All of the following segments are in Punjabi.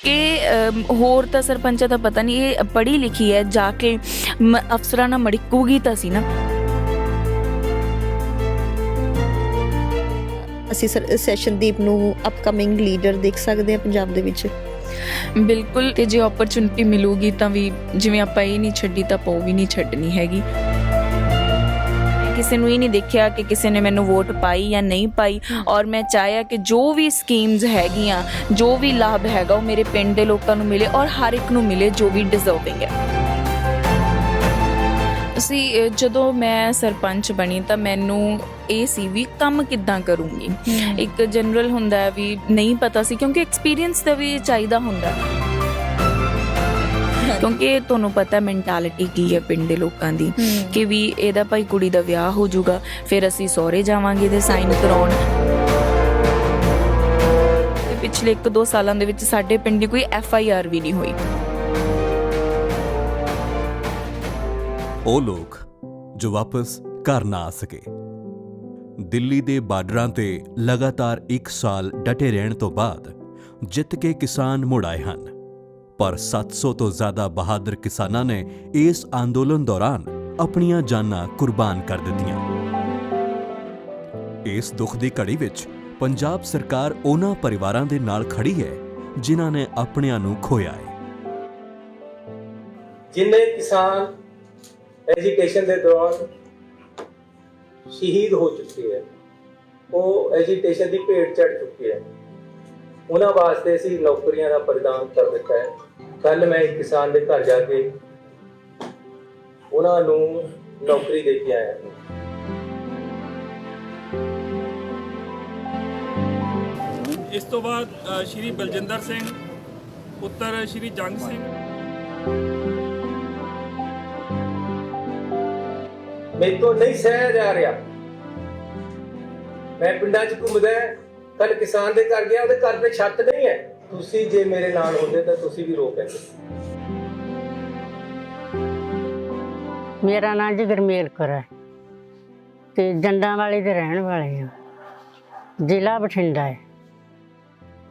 ਕਿ ਹੋਰ ਤਾਂ ਸਰਪੰਚਾਂ ਦਾ ਪਤਾ ਨਹੀਂ, ਇਹ ਪੜ੍ਹੀ ਲਿਖੀ ਹੈ, ਜਾ ਕੇ ਅਫਸਰਾਂ ਨਾਲ ਮੜਕੂਗੀ ਤਾਂ ਸੀ ਨਾ। ਅਸੀਂ ਸੈਸ਼ਨਦੀਪ ਨੂੰ ਅਪਕਮਿੰਗ ਲੀਡਰ ਦੇਖ ਸਕਦੇ ਹਾਂ ਪੰਜਾਬ ਦੇ ਵਿੱਚ। ਬਿਲਕੁਲ, ਤੇ ਜੇ ਓਪਰਚੁਨਿਟੀ ਮਿਲੂਗੀ ਤਾਂ ਵੀ ਜਿਵੇਂ ਆਪਾਂ ਇਹ ਨਹੀਂ ਛੱਡੀ ਤਾਂ ਆਪਾਂ ਉਹ ਵੀ ਨਹੀਂ ਛੱਡਣੀ ਹੈਗੀ। ਕਿਸੇ ਨੂੰ ਇਹ ਨਹੀਂ ਦੇਖਿਆ ਕਿ ਕਿਸੇ ਨੇ ਮੈਨੂੰ ਵੋਟ ਪਾਈ ਜਾਂ ਨਹੀਂ ਪਾਈ, ਔਰ ਮੈਂ ਚਾਹਿਆ ਕਿ ਜੋ ਵੀ ਸਕੀਮਸ ਹੈਗੀਆਂ, ਜੋ ਵੀ ਲਾਭ ਹੈਗਾ ਉਹ ਮੇਰੇ ਪਿੰਡ ਦੇ ਲੋਕਾਂ ਨੂੰ ਮਿਲੇ ਔਰ ਹਰ ਇੱਕ ਨੂੰ ਮਿਲੇ ਜੋ ਵੀ ਡਿਜ਼ਰਵਿੰਗ ਹੈ। ਅਸੀਂ ਜਦੋਂ ਮੈਂ ਸਰਪੰਚ ਬਣੀ ਤਾਂ ਮੈਨੂੰ ਇਹ ਸੀ ਵੀ ਕੰਮ ਕਿੱਦਾਂ ਕਰੂੰਗੀ। ਇੱਕ ਜਨਰਲ ਹੁੰਦਾ ਵੀ ਨਹੀਂ ਪਤਾ ਸੀ, ਕਿਉਂਕਿ ਐਕਸਪੀਰੀਅੰਸ ਦਾ ਵੀ ਚਾਹੀਦਾ ਹੁੰਦਾ, ਕਿਉਂਕਿ ਤੁਹਾਨੂੰ ਪਤਾ ਮੈਂਟੈਲਿਟੀ ਕੀ ਹੈ ਪਿੰਡ ਦੇ ਲੋਕਾਂ ਦੀ, ਕਿ ਵੀ ਇਹਦਾ ਭਾਈ ਕੁੜੀ ਦਾ ਵਿਆਹ ਹੋ ਜਾਊਗਾ, ਫਿਰ ਅਸੀਂ ਸਹੁਰੇ ਜਾਵਾਂਗੇ ਤੇ ਸਾਈਨ ਕਰਾਉਣ। ਪਿਛਲੇ 1-2 ਸਾਲਾਂ ਦੇ ਵਿੱਚ ਸਾਡੇ ਪਿੰਡ ਦੀ ਕੋਈ FIR ਵੀ ਨਹੀਂ ਹੋਈ। ਉਹ ਲੋਕ ਜੋ ਵਾਪਸ ਘਰ ਨਾ ਆ ਸਕੇ। ਦਿੱਲੀ ਦੇ ਬਾਰਡਰਾਂ ਤੇ ਲਗਾਤਾਰ 1 ਸਾਲ ਡਟੇ ਰਹਿਣ ਤੋਂ ਬਾਅਦ ਜਿੱਤ ਕੇ ਕਿਸਾਨ ਮੁੜ ਆਏ ਹਨ, ਪਰ 700 ਤੋਂ ਜ਼ਿਆਦਾ ਬਹਾਦਰ ਕਿਸਾਨਾਂ ਨੇ ਇਸ ਅੰਦੋਲਨ ਦੌਰਾਨ ਆਪਣੀਆਂ ਜਾਨਾਂ ਕੁਰਬਾਨ ਕਰ ਦਿੱਤੀਆਂ। ਇਸ ਦੁੱਖ ਦੀ ਘੜੀ ਵਿੱਚ ਪੰਜਾਬ ਸਰਕਾਰ ਉਹਨਾਂ ਪਰਿਵਾਰਾਂ ਦੇ ਨਾਲ ਖੜੀ ਹੈ ਜਿਨ੍ਹਾਂ ਨੇ ਆਪਣਿਆਂ ਨੂੰ ਖੋਇਆ ਹੈ। ਜਿੰਨੇ ਕਿਸਾਨ ਐਜੀਟੇਸ਼ਨ ਦੇ ਦੌਰਾਨ ਸ਼ਹੀਦ ਹੋ ਚੁੱਕੇ ਹੈ, ਉਹ ਐਜੀਟੇਸ਼ਨ ਦੀ ਭੇਟ ਚੜ੍ਹ ਚੁੱਕੇ ਹੈ, ਉਹਨਾਂ ਵਾਸਤੇ ਅਸੀਂ ਨੌਕਰੀਆਂ ਦਾ ਪ੍ਰਦਾਨ ਕਰ ਦਿੱਤਾ ਹੈ। ਕੱਲ ਮੈਂ ਇੱਕ ਕਿਸਾਨ ਦੇ ਘਰ ਜਾ ਕੇ ਉਹਨਾਂ ਨੂੰ ਨੌਕਰੀ ਦੇ ਕੇ ਆਇਆ। ਇਸ ਤੋਂ ਬਾਅਦ ਸ਼੍ਰੀ ਬਲਜਿੰਦਰ ਸਿੰਘ ਪੁੱਤਰ ਸ਼੍ਰੀ ਜੰਗ ਸਿੰਘ। ਮੇਰੇ ਤੋਂ ਨਹੀਂ ਸਹਿ ਜਾ ਰਿਹਾ। ਮੈਂ ਪਿੰਡਾਂ 'ਚ ਘੁੰਮਦਾ, ਕੱਲ ਕਿਸਾਨ ਦੇ ਘਰ ਗਿਆ, ਉਹਦੇ ਘਰ 'ਤੇ ਛੱਤ ਨਹੀਂ ਹੈ। ਤੁਸੀਂ ਜੇ ਮੇਰੇ ਨਾਲ ਹੁੰਦੇ ਤਾਂ ਤੁਸੀਂ ਵੀ ਰੋ ਪੈਂਦੇ। ਮੇਰਾ ਨਾਂ ਜੀ ਗੁਰਮੇਲ ਕੌਰ ਹੈ ਤੇ ਜੰਡਾਂ ਵਾਲੇ ਦੇ ਰਹਿਣ ਵਾਲੇ ਆ, ਜ਼ਿਲ੍ਹਾ ਬਠਿੰਡਾ ਹੈ।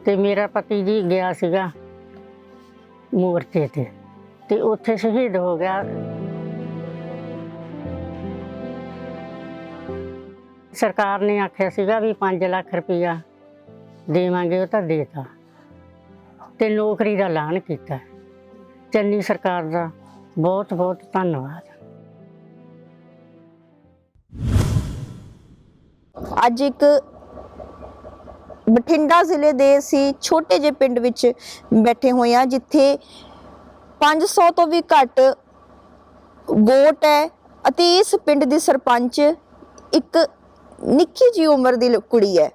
ਤੇ ਮੇਰਾ ਪਤੀ ਜੀ ਗਿਆ ਸੀਗਾ ਮੋਰਚੇ ਤੇ ਉੱਥੇ ਸ਼ਹੀਦ ਹੋ ਗਿਆ। ਸਰਕਾਰ ਨੇ ਆਖਿਆ ਸੀਗਾ ਵੀ 5 ਲੱਖ ਰੁਪਈਆ ਦੇਵਾਂਗੇ, ਉਹ ਤਾਂ ਦੇਤਾ, ਤੇ ਨੌਕਰੀ ਦਾ ਐਲਾਨ ਕੀਤਾ। ਚੰਨੀ ਸਰਕਾਰ ਦਾ ਬਹੁਤ ਬਹੁਤ ਧੰਨਵਾਦ। ਅੱਜ ਇੱਕ ਬਠਿੰਡਾ ਜ਼ਿਲ੍ਹੇ ਦੇ ਅਸੀਂ ਛੋਟੇ ਜਿਹੇ ਪਿੰਡ ਵਿੱਚ ਬੈਠੇ ਹੋਏ ਹਾਂ, ਜਿੱਥੇ 500 ਤੋਂ ਵੀ ਘੱਟ ਵੋਟ ਹੈ ਅਤੇ ਇਸ ਪਿੰਡ ਦੀ ਸਰਪੰਚ ਇੱਕ ਨਿੱਕੀ ਜਿਹੀ ਉਮਰ ਦੀ ਕੁੜੀ ਹੈ।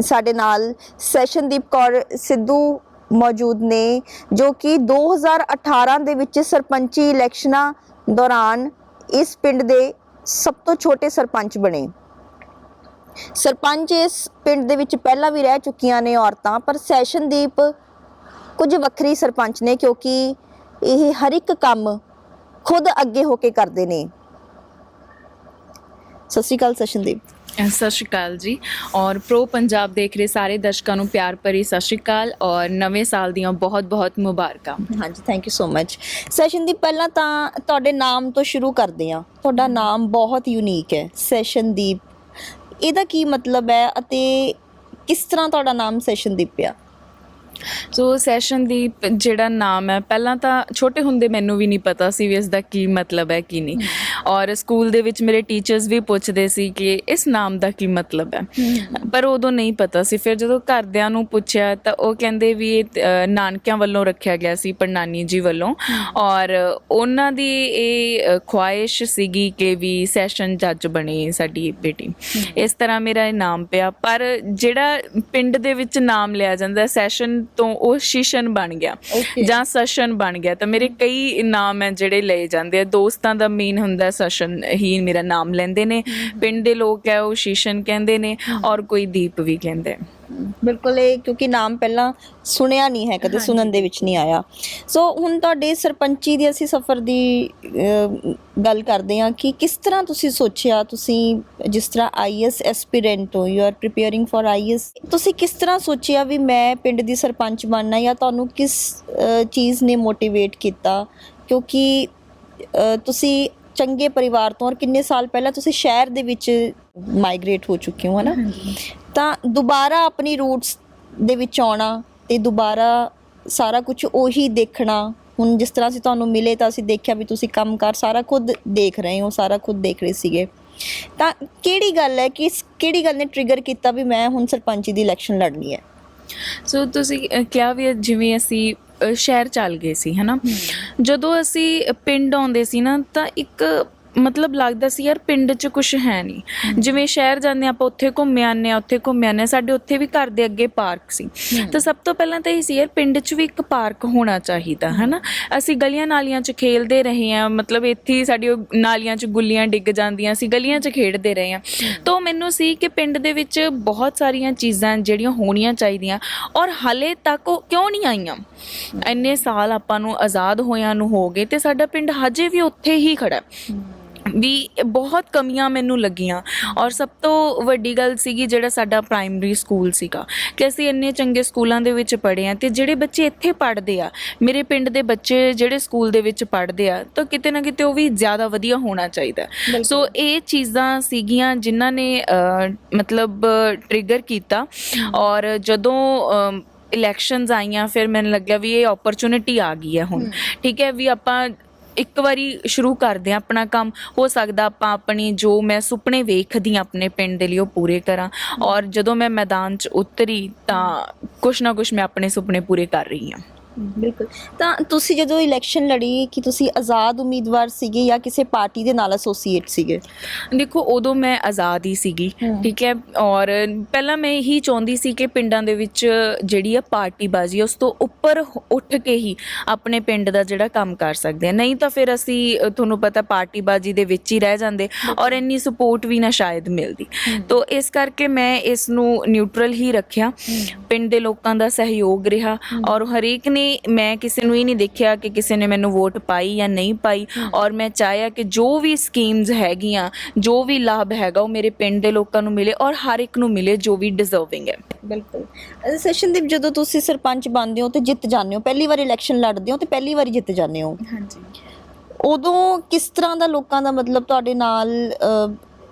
ਸਾਡੇ ਨਾਲ ਸੈਸ਼ਨਦੀਪ ਕੌਰ ਸਿੱਧੂ ਮੌਜੂਦ ਨੇ, ਜੋ ਕਿ 2018 ਦੇ ਵਿੱਚ ਸਰਪੰਚੀ ਇਲੈਕਸ਼ਨਾਂ ਦੌਰਾਨ ਇਸ ਪਿੰਡ ਦੇ ਸਭ ਤੋਂ ਛੋਟੇ ਸਰਪੰਚ ਬਣੇ। ਸਰਪੰਚ ਇਸ ਪਿੰਡ ਦੇ ਵਿੱਚ ਪਹਿਲਾਂ ਵੀ ਰਹਿ ਚੁੱਕੀਆਂ ਨੇ ਔਰਤਾਂ, ਪਰ ਸੈਸ਼ਨਦੀਪ ਕੁਝ ਵੱਖਰੀ ਸਰਪੰਚ ਨੇ, ਕਿਉਂਕਿ ਇਹ ਹਰ ਇੱਕ ਕੰਮ ਖੁਦ ਅੱਗੇ ਹੋ ਕੇ ਕਰਦੇ ਨੇ। ਸਤਿ ਸ਼੍ਰੀ ਅਕਾਲ ਸੈਸ਼ਨਦੀਪ। ਸਤਿ ਸ਼੍ਰੀ ਅਕਾਲ ਜੀ, ਔਰ ਪ੍ਰੋ ਪੰਜਾਬ ਦੇਖ ਰਹੇ ਸਾਰੇ ਦਰਸ਼ਕਾਂ ਨੂੰ ਪਿਆਰ ਭਰੀ ਸਤਿ ਸ਼੍ਰੀ ਅਕਾਲ ਔਰ ਨਵੇਂ ਸਾਲ ਦੀਆਂ ਬਹੁਤ ਬਹੁਤ ਮੁਬਾਰਕਾਂ। ਹਾਂਜੀ, ਥੈਂਕ ਯੂ ਸੋ ਮਚ। ਸੈਸ਼ਨਦੀਪ, ਪਹਿਲਾਂ ਤਾਂ ਤੁਹਾਡੇ ਨਾਮ ਤੋਂ ਸ਼ੁਰੂ ਕਰਦੇ ਹਾਂ। ਤੁਹਾਡਾ ਨਾਮ ਬਹੁਤ ਯੂਨੀਕ ਹੈ, ਸੈਸ਼ਨਦੀਪ। ਇਹਦਾ ਕੀ ਮਤਲਬ ਹੈ ਅਤੇ ਕਿਸ ਤਰ੍ਹਾਂ ਤੁਹਾਡਾ ਨਾਮ ਸੈਸ਼ਨਦੀਪ ਪਿਆ? ਸੋ ਸੈਸ਼ਨਦੀਪ ਜਿਹੜਾ ਨਾਮ ਹੈ, ਪਹਿਲਾਂ ਤਾਂ ਛੋਟੇ ਹੁੰਦੇ ਮੈਨੂੰ ਵੀ ਨਹੀਂ ਪਤਾ ਸੀ ਵੀ ਇਸ ਦਾ ਕੀ ਮਤਲਬ ਹੈ ਕੀ ਨਹੀਂ, ਔਰ ਸਕੂਲ ਦੇ ਵਿੱਚ ਮੇਰੇ ਟੀਚਰਸ ਵੀ ਪੁੱਛਦੇ ਸੀ ਕਿ ਇਸ ਨਾਮ ਦਾ ਕੀ ਮਤਲਬ ਹੈ, ਪਰ ਉਦੋਂ ਨਹੀਂ ਪਤਾ ਸੀ। ਫਿਰ ਜਦੋਂ ਘਰਦਿਆਂ ਨੂੰ ਪੁੱਛਿਆ ਤਾਂ ਉਹ ਕਹਿੰਦੇ ਵੀ ਇਹ ਨਾਨਕਿਆਂ ਵੱਲੋਂ ਰੱਖਿਆ ਗਿਆ ਸੀ, ਪੜਨਾਨੀ ਜੀ ਵੱਲੋਂ, ਔਰ ਉਹਨਾਂ ਦੀ ਇਹ ਖੁਆਇਸ਼ ਸੀਗੀ ਕਿ ਵੀ ਸੈਸ਼ਨ ਜੱਜ ਬਣੇ ਸਾਡੀ ਬੇਟੀ, ਇਸ ਤਰ੍ਹਾਂ ਮੇਰਾ ਇਹ ਨਾਮ ਪਿਆ। ਪਰ ਜਿਹੜਾ ਪਿੰਡ ਦੇ ਵਿੱਚ ਨਾਮ ਲਿਆ ਜਾਂਦਾ ਸੈਸ਼ਨ ਤੋਂ, ਉਹ ਸ਼ੀਸ਼ਨ ਬਣ ਗਿਆ ਜਾਂ ਸਸ਼ਨ ਬਣ ਗਿਆ। ਤਾਂ ਮੇਰੇ ਕਈ ਨਾਮ ਹੈ ਜਿਹੜੇ ਲਏ ਜਾਂਦੇ ਆ। ਦੋਸਤਾਂ ਦਾ ਮੇਨ ਹੁੰਦਾ ਦਾ ਸਸ਼ਨ ਹੀ ਮੇਰਾ ਨਾਮ ਲੈਂਦੇ ਨੇ। ਪਿੰਡ ਦੇ ਲੋਕ ਹੈ ਉਹ ਸ਼ੀਸ਼ਨ ਕਹਿੰਦੇ ਨੇ ਔਰ ਕੋਈ ਦੀਪ ਵੀ ਕਹਿੰਦੇ। ਬਿਲਕੁਲ, ਇਹ ਕਿਉਂਕਿ ਨਾਮ ਪਹਿਲਾਂ ਸੁਣਿਆ ਨਹੀਂ ਹੈ, ਕਦੇ ਸੁਣਨ ਦੇ ਵਿੱਚ ਨਹੀਂ ਆਇਆ। ਸੋ ਹੁਣ ਤੁਹਾਡੇ ਸਰਪੰਚੀ ਦੇ ਅਸੀਂ ਸਫ਼ਰ ਦੀ ਗੱਲ ਕਰਦੇ ਹਾਂ ਕਿ ਕਿਸ ਤਰ੍ਹਾਂ ਤੁਸੀਂ ਸੋਚਿਆ, ਤੁਸੀਂ ਜਿਸ ਤਰ੍ਹਾਂ IAS ਐਸਪੀਰੈਂਟ ਹੋ, you are preparing for IAS, ਤੁਸੀਂ ਕਿਸ ਤਰ੍ਹਾਂ ਸੋਚਿਆ ਵੀ ਮੈਂ ਪਿੰਡ ਦੀ ਸਰਪੰਚ ਬਣਨਾ, ਜਾਂ ਤੁਹਾਨੂੰ ਕਿਸ ਚੀਜ਼ ਨੇ ਮੋਟੀਵੇਟ ਕੀਤਾ? ਕਿਉਂਕਿ ਤੁਸੀਂ ਚੰਗੇ ਪਰਿਵਾਰ ਤੋਂ ਔਰ ਕਿੰਨੇ ਸਾਲ ਪਹਿਲਾਂ ਤੁਸੀਂ ਸ਼ਹਿਰ ਦੇ ਵਿੱਚ ਮਾਈਗ੍ਰੇਟ ਹੋ ਚੁੱਕੇ ਹੋ, ਹੈ ਨਾ, ਤਾਂ ਦੁਬਾਰਾ ਆਪਣੀ ਰੂਟਸ ਦੇ ਵਿੱਚ ਆਉਣਾ ਤੇ ਦੁਬਾਰਾ ਸਾਰਾ ਕੁਝ ਉਹੀ ਦੇਖਣਾ। ਹੁਣ ਜਿਸ ਤਰ੍ਹਾਂ ਅਸੀਂ ਤੁਹਾਨੂੰ ਮਿਲੇ ਤਾਂ ਅਸੀਂ ਦੇਖਿਆ ਵੀ ਤੁਸੀਂ ਕੰਮਕਾਰ ਸਾਰਾ ਖੁਦ ਦੇਖ ਰਹੇ ਹੋ, ਸਾਰਾ ਖੁਦ ਦੇਖ ਰਹੇ ਸੀਗੇ, ਤਾਂ ਕਿਹੜੀ ਗੱਲ ਹੈ ਕਿ ਕਿਹੜੀ ਗੱਲ ਨੇ ਟ੍ਰਿਗਰ ਕੀਤਾ ਵੀ ਮੈਂ ਹੁਣ ਸਰਪੰਚੀ ਦੀ ਇਲੈਕਸ਼ਨ ਲੜਨੀ ਹੈ? ਸੋ ਤੁਸੀਂ ਕਿਹਾ ਵੀ ਜਿਵੇਂ ਅਸੀਂ ਸ਼ਹਿਰ ਚੱਲ ਗਏ ਸੀ, ਹੈ ਨਾ, ਜਦੋਂ ਅਸੀਂ ਪਿੰਡ ਆਉਂਦੇ ਸੀ ਨਾ ਤਾਂ ਇੱਕ ਮਤਲਬ ਲੱਗਦਾ ਸੀ ਯਾਰ ਪਿੰਡ 'ਚ ਕੁਛ ਹੈ ਨਹੀਂ। ਜਿਵੇਂ ਸ਼ਹਿਰ ਜਾਂਦੇ ਆਪਾਂ ਉੱਥੇ ਘੁੰਮ ਆਉਂਦੇ ਹਾਂ, ਉੱਥੇ ਘੁੰਮ ਆਉਂਦੇ ਹਾਂ, ਸਾਡੇ ਉੱਥੇ ਵੀ ਘਰ ਦੇ ਅੱਗੇ ਪਾਰਕ ਸੀ। ਤਾਂ ਸਭ ਤੋਂ ਪਹਿਲਾਂ ਤਾਂ ਇਹ ਸੀ ਯਾਰ ਪਿੰਡ 'ਚ ਵੀ ਇੱਕ ਪਾਰਕ ਹੋਣਾ ਚਾਹੀਦਾ, ਹੈ ਨਾ। ਅਸੀਂ ਗਲੀਆਂ ਨਾਲੀਆਂ 'ਚ ਖੇਲਦੇ ਰਹੇ ਹਾਂ, ਮਤਲਬ ਇੱਥੇ ਹੀ ਸਾਡੀ ਉਹ ਨਾਲੀਆਂ 'ਚ ਗੁੱਲੀਆਂ ਡਿੱਗ ਜਾਂਦੀਆਂ, ਅਸੀਂ ਗਲੀਆਂ 'ਚ ਖੇਡਦੇ ਰਹੇ ਹਾਂ। ਤਾਂ ਮੈਨੂੰ ਸੀ ਕਿ ਪਿੰਡ ਦੇ ਵਿੱਚ ਬਹੁਤ ਸਾਰੀਆਂ ਚੀਜ਼ਾਂ ਜਿਹੜੀਆਂ ਹੋਣੀਆਂ ਚਾਹੀਦੀਆਂ ਔਰ ਹਾਲੇ ਤੱਕ ਉਹ ਕਿਉਂ ਨਹੀਂ ਆਈਆਂ। ਇੰਨੇ ਸਾਲ ਆਪਾਂ ਨੂੰ ਆਜ਼ਾਦ ਹੋਇਆਂ ਨੂੰ ਹੋ ਗਏ ਤੇ ਸਾਡਾ ਪਿੰਡ ਹਜੇ ਵੀ ਉੱਥੇ ਹੀ ਖੜਾ ਵੀ ਬਹੁਤ ਕਮੀਆਂ ਮੈਨੂੰ ਲੱਗੀਆਂ। ਔਰ ਸਭ ਤੋਂ ਵੱਡੀ ਗੱਲ ਸੀਗੀ ਜਿਹੜਾ ਸਾਡਾ ਪ੍ਰਾਇਮਰੀ ਸਕੂਲ ਸੀਗਾ ਕਿ ਅਸੀਂ ਇੰਨੇ ਚੰਗੇ ਸਕੂਲਾਂ ਦੇ ਵਿੱਚ ਪੜ੍ਹੇ ਹਾਂ ਤੇ ਜਿਹੜੇ ਬੱਚੇ ਇੱਥੇ ਪੜ੍ਹਦੇ ਆ, ਮੇਰੇ ਪਿੰਡ ਦੇ ਬੱਚੇ ਜਿਹੜੇ ਸਕੂਲ ਦੇ ਵਿੱਚ ਪੜ੍ਹਦੇ ਆ, ਤਾਂ ਕਿਤੇ ਨਾ ਕਿਤੇ ਉਹ ਵੀ ਜ਼ਿਆਦਾ ਵਧੀਆ ਹੋਣਾ ਚਾਹੀਦਾ। ਸੋ ਇਹ ਚੀਜ਼ਾਂ ਸੀਗੀਆਂ ਜਿਨ੍ਹਾਂ ਨੇ ਮਤਲਬ ਟ੍ਰਿਗਰ ਕੀਤਾ। ਔਰ ਜਦੋਂ ਇਲੈਕਸ਼ਨਸ ਆਈਆਂ ਫਿਰ ਮੈਨੂੰ ਲੱਗਿਆ ਵੀ ਇਹ ਓਪਰਚੁਨਿਟੀ ਆ ਗਈ ਹੈ ਹੁਣ, ਠੀਕ ਹੈ, ਵੀ ਆਪਾਂ ਇੱਕ ਵਾਰੀ ਸ਼ੁਰੂ ਕਰਦੇ ਹਾਂ ਆਪਣਾ ਕੰਮ। ਹੋ ਸਕਦਾ ਆਪਾਂ ਆਪਣੀ ਜੋ ਮੈਂ ਸੁਪਨੇ ਵੇਖਦੀ ਹਾਂ ਆਪਣੇ ਪਿੰਡ ਦੇ ਲਈ ਉਹ ਪੂਰੇ ਕਰਾਂ। ਔਰ ਜਦੋਂ ਮੈਂ ਮੈਦਾਨ 'ਚ ਉਤਰੀ ਤਾਂ ਕੁਛ ਨਾ ਕੁਛ ਮੈਂ ਆਪਣੇ ਸੁਪਨੇ ਪੂਰੇ ਕਰ ਰਹੀ ਹਾਂ। ਬਿਲਕੁਲ, ਤਾਂ ਤੁਸੀਂ ਜਦੋਂ ਇਲੈਕਸ਼ਨ ਲੜੀ ਕਿ ਤੁਸੀਂ ਆਜ਼ਾਦ ਉਮੀਦਵਾਰ ਸੀਗੇ ਜਾਂ ਕਿਸੇ ਪਾਰਟੀ ਦੇ ਨਾਲ ਐਸੋਸੀਏਟ ਸੀਗੇ? ਦੇਖੋ ਉਦੋਂ ਮੈਂ ਆਜ਼ਾਦ ਹੀ ਸੀਗੀ, ਠੀਕ ਹੈ। ਔਰ ਪਹਿਲਾਂ ਮੈਂ ਇਹੀ ਚਾਹੁੰਦੀ ਸੀ ਕਿ ਪਿੰਡਾਂ ਦੇ ਵਿੱਚ ਜਿਹੜੀ ਆ ਪਾਰਟੀਬਾਜ਼ੀ ਉਸ ਤੋਂ ਉੱਪਰ ਉੱਠ ਕੇ ਹੀ ਆਪਣੇ ਪਿੰਡ ਦਾ ਜਿਹੜਾ ਕੰਮ ਕਰ ਸਕਦੇ ਆ, ਨਹੀਂ ਤਾਂ ਫਿਰ ਅਸੀਂ ਤੁਹਾਨੂੰ ਪਤਾ ਪਾਰਟੀਬਾਜ਼ੀ ਦੇ ਵਿੱਚ ਹੀ ਰਹਿ ਜਾਂਦੇ ਔਰ ਇੰਨੀ ਸਪੋਰਟ ਵੀ ਨਾ ਸ਼ਾਇਦ ਮਿਲਦੀ। ਤਾਂ ਇਸ ਕਰਕੇ ਮੈਂ ਇਸ ਨੂੰ ਨਿਊਟਰਲ ਹੀ ਰੱਖਿਆ। ਪਿੰਡ ਦੇ ਲੋਕਾਂ ਦਾ ਸਹਿਯੋਗ ਰਿਹਾ ਔਰ ਹਰੇਕ ਨੇ, ਮੈਂ ਕਿਸੇ ਨੂੰ ਇਹ ਨਹੀਂ ਦੇਖਿਆ ਕਿ ਕਿਸੇ ਨੇ ਮੈਨੂੰ ਵੋਟ ਪਾਈ ਜਾਂ ਨਹੀਂ ਪਾਈ। ਔਰ ਮੈਂ ਚਾਹਿਆ ਕਿ ਜੋ ਵੀ ਸਕੀਮਸ ਹੈਗੀਆਂ, ਜੋ ਵੀ ਲਾਭ ਹੈਗਾ ਉਹ ਮੇਰੇ ਪਿੰਡ ਦੇ ਲੋਕਾਂ ਨੂੰ ਮਿਲੇ ਔਰ ਹਰ ਇੱਕ ਨੂੰ ਮਿਲੇ ਜੋ ਵੀ ਡਿਜ਼ਰਵਿੰਗ ਹੈ। ਬਿਲਕੁਲ। ਸੈਸ਼ਨਦੀਪ, ਜਦੋਂ ਤੁਸੀਂ ਸਰਪੰਚ ਬਣਦੇ ਹੋ ਤੇ ਜਿੱਤ ਜਾਂਦੇ ਹੋ, ਪਹਿਲੀ ਵਾਰ ਇਲੈਕਸ਼ਨ ਲੜਦੇ ਹੋ ਤੇ ਪਹਿਲੀ ਵਾਰੀ ਜਿੱਤ ਜਾਂਦੇ ਹੋ, ਹਾਂਜੀ, ਉਦੋਂ ਕਿਸ ਤਰ੍ਹਾਂ ਦਾ ਲੋਕਾਂ ਦਾ ਮਤਲਬ ਤੁਹਾਡੇ ਨਾਲ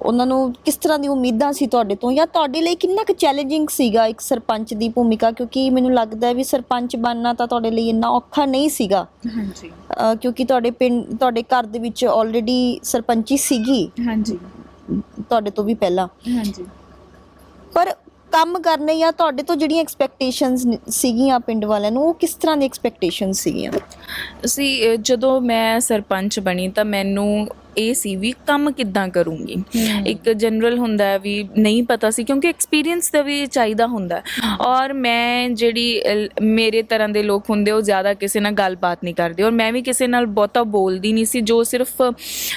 ਉਹਨਾਂ ਨੂੰ ਕਿਸ ਤਰ੍ਹਾਂ ਦੀ ਉਮੀਦਾਂ ਸੀ ਤੁਹਾਡੇ ਤੋਂ, ਜਾਂ ਤੁਹਾਡੇ ਲਈ ਕਿੰਨਾ ਕੁ ਚੈਲੰਜਿੰਗ ਸੀਗਾ ਇੱਕ ਸਰਪੰਚ ਦੀ ਭੂਮਿਕਾ? ਕਿਉਂਕਿ ਮੈਨੂੰ ਲੱਗਦਾ ਹੈ ਵੀ ਸਰਪੰਚ ਬਣਨਾ ਤਾਂ ਤੁਹਾਡੇ ਲਈ ਇੰਨਾ ਔਖਾ ਨਹੀਂ ਸੀਗਾ। ਹਾਂਜੀ, ਕਿਉਂਕਿ ਤੁਹਾਡੇ ਪਿੰਡ, ਤੁਹਾਡੇ ਘਰ ਦੇ ਵਿੱਚ ਆਲਰੇਡੀ ਸਰਪੰਚੀ ਸੀਗੀ ਹਾਂਜੀ, ਤੁਹਾਡੇ ਤੋਂ ਵੀ ਪਹਿਲਾਂ। ਹਾਂਜੀ। ਪਰ ਕੰਮ ਕਰਨੇ ਜਾਂ ਤੁਹਾਡੇ ਤੋਂ ਜਿਹੜੀਆਂ ਐਕਸਪੈਕਟੇਸ਼ਨਸ ਸੀਗੀਆਂ ਪਿੰਡ ਵਾਲਿਆਂ ਨੂੰ, ਉਹ ਕਿਸ ਤਰ੍ਹਾਂ ਦੀ ਐਕਸਪੈਕਟੇਸ਼ਨਸ ਸੀਗੀਆਂ? ਅਸੀਂ ਜਦੋਂ ਮੈਂ ਸਰਪੰਚ ਬਣੀ ਤਾਂ ਮੈਨੂੰ ਇਹ ਸੀ ਵੀ ਕੰਮ ਕਿੱਦਾਂ ਕਰੂੰਗੀ। ਇੱਕ ਜਨਰਲ ਹੁੰਦਾ ਵੀ ਨਹੀਂ ਪਤਾ ਸੀ ਕਿਉਂਕਿ ਐਕਸਪੀਰੀਅੰਸ ਦਾ ਵੀ ਚਾਹੀਦਾ ਹੁੰਦਾ। ਔਰ ਮੈਂ ਜਿਹੜੀ ਮੇਰੇ ਤਰ੍ਹਾਂ ਦੇ ਲੋਕ ਹੁੰਦੇ ਉਹ ਜ਼ਿਆਦਾ ਕਿਸੇ ਨਾਲ ਗੱਲਬਾਤ ਨਹੀਂ ਕਰਦੇ ਔਰ ਮੈਂ ਵੀ ਕਿਸੇ ਨਾਲ ਬਹੁਤਾ ਬੋਲਦੀ ਨਹੀਂ ਸੀ, ਜੋ ਸਿਰਫ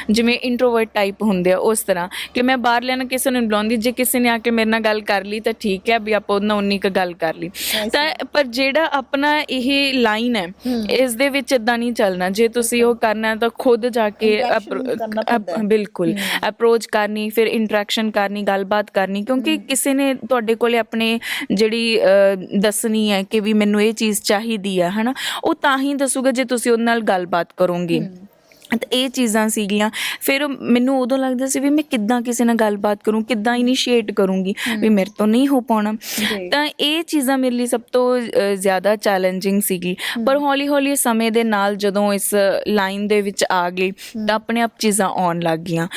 ਜਿਵੇਂ ਇੰਟਰੋਵਰਟ ਟਾਈਪ ਹੁੰਦੇ ਆ ਉਸ ਤਰ੍ਹਾਂ, ਕਿ ਮੈਂ ਬਾਹਰਲਿਆਂ ਨਾਲ ਕਿਸੇ ਨੂੰ ਨਹੀਂ ਬੁਲਾਉਂਦੀ। ਜੇ ਕਿਸੇ ਨੇ ਆ ਕੇ ਮੇਰੇ ਨਾਲ ਗੱਲ ਕਰ ਲਈ ਤਾਂ ਠੀਕ ਹੈ ਵੀ ਆਪਾਂ ਉਹਦੇ ਨਾਲ ਉਨੀ ਕੁ ਗੱਲ ਕਰ ਲਈ। ਤਾਂ ਪਰ ਜਿਹੜਾ ਆਪਣਾ ਇਹ ਲਾਈਨ ਹੈ ਇਸ ਦੇ ਵਿੱਚ ਇੱਦਾਂ ਨਹੀਂ ਚੱਲਣਾ। ਜੇ ਤੁਸੀਂ ਉਹ ਕਰਨਾ ਤਾਂ ਖੁਦ ਜਾ ਕੇ ਬਿਲਕੁਲ ਅਪਰੋਚ ਕਰਨੀ, ਫਿਰ ਇੰਟਰੈਕਸ਼ਨ ਕਰਨੀ, ਗੱਲਬਾਤ ਕਰਨੀ, ਕਿਉਂਕਿ ਕਿਸੇ ਨੇ ਤੁਹਾਡੇ ਕੋਲੇ ਆਪਣੇ ਜਿਹੜੀ ਦੱਸਣੀ ਹੈ ਕਿ ਵੀ ਮੈਨੂੰ ਇਹ ਚੀਜ਼ ਚਾਹੀਦੀ ਹੈ, ਹੈ ਨਾ, ਉਹ ਤਾਂ ਹੀ ਦੱਸੂਗਾ ਜੇ ਤੁਸੀਂ ਉਹਦੇ ਨਾਲ ਗੱਲਬਾਤ ਕਰੋਗੇ। ਤਾਂ ਇਹ ਚੀਜ਼ਾਂ ਸੀਗੀਆਂ। ਫਿਰ ਮੈਨੂੰ ਉਦੋਂ ਲੱਗਦਾ ਸੀ ਵੀ ਮੈਂ ਕਿੱਦਾਂ ਕਿਸੇ ਨਾਲ ਗੱਲਬਾਤ ਕਰੂੰ, ਕਿੱਦਾਂ ਇਨੀਸ਼ੀਏਟ ਕਰੂੰਗੀ, ਵੀ ਮੇਰੇ ਤੋਂ ਨਹੀਂ ਹੋ ਪਾਉਣਾ। ਤਾਂ ਇਹ ਚੀਜ਼ਾਂ ਮੇਰੇ ਲਈ ਸਭ ਤੋਂ ਜ਼ਿਆਦਾ ਚੈਲੰਜਿੰਗ ਸੀਗੀ। ਪਰ ਹੌਲੀ ਹੌਲੀ ਸਮੇਂ ਦੇ ਨਾਲ ਜਦੋਂ ਇਸ ਲਾਈਨ ਦੇ ਵਿੱਚ ਆ ਗਈ ਤਾਂ ਆਪਣੇ ਆਪ ਚੀਜ਼ਾਂ ਆਉਣ ਲੱਗ ਗਈਆਂ।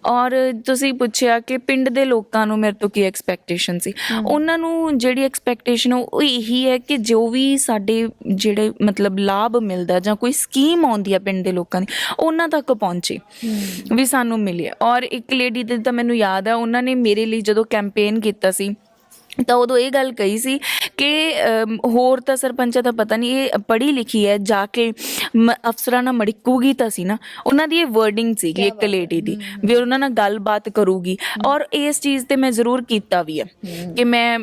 ਔਰ ਤੁਸੀਂ ਪੁੱਛਿਆ ਕਿ ਪਿੰਡ ਦੇ ਲੋਕਾਂ ਨੂੰ ਮੇਰੇ ਤੋਂ ਕੀ ਐਕਸਪੈਕਟੇਸ਼ਨ ਸੀ, ਉਹਨਾਂ ਨੂੰ ਜਿਹੜੀ ਐਕਸਪੈਕਟੇਸ਼ਨ ਉਹ ਇਹੀ ਹੈ ਕਿ ਜੋ ਵੀ ਸਾਡੇ ਜਿਹੜੇ ਮਤਲਬ ਲਾਭ ਮਿਲਦਾ ਜਾਂ ਕੋਈ ਸਕੀਮ ਆਉਂਦੀ ਆ ਪਿੰਡ ਦੇ ਲੋਕਾਂ ਦੀ ਉਹਨਾਂ ਤੱਕ ਪਹੁੰਚੇ, ਵੀ ਸਾਨੂੰ ਮਿਲੇ। ਔਰ ਇੱਕ ਲੇਡੀ ਦੇ ਤਾਂ ਮੈਨੂੰ ਯਾਦ ਆ, ਉਹਨਾਂ ਨੇ ਮੇਰੇ ਲਈ ਜਦੋਂ ਕੈਂਪੇਨ ਕੀਤਾ ਸੀ ਤਾਂ ਉਦੋਂ ਇਹ ਗੱਲ ਕਹੀ ਸੀ ਕਿ ਹੋਰ ਤਾਂ ਸਰਪੰਚਾਂ ਦਾ ਪਤਾ ਨਹੀਂ, ਇਹ ਪੜ੍ਹੀ ਲਿਖੀ ਹੈ, ਜਾ ਕੇ ਅਫਸਰਾਂ ਨਾਲ ਮੜਕੂਗੀ ਤਾਂ ਸੀ ਨਾ। ਉਹਨਾਂ ਦੀ ਇਹ ਵਰਡਿੰਗ ਸੀਗੀ ਇੱਕ ਲੇਡੀ ਦੀ, ਵੀ ਉਹਨਾਂ ਨਾਲ ਗੱਲਬਾਤ ਕਰੂਗੀ। ਔਰ ਇਸ ਚੀਜ਼ ਤੇ ਮੈਂ ਜ਼ਰੂਰ ਕੀਤਾ ਵੀ ਹੈ ਕਿ ਮੈਂ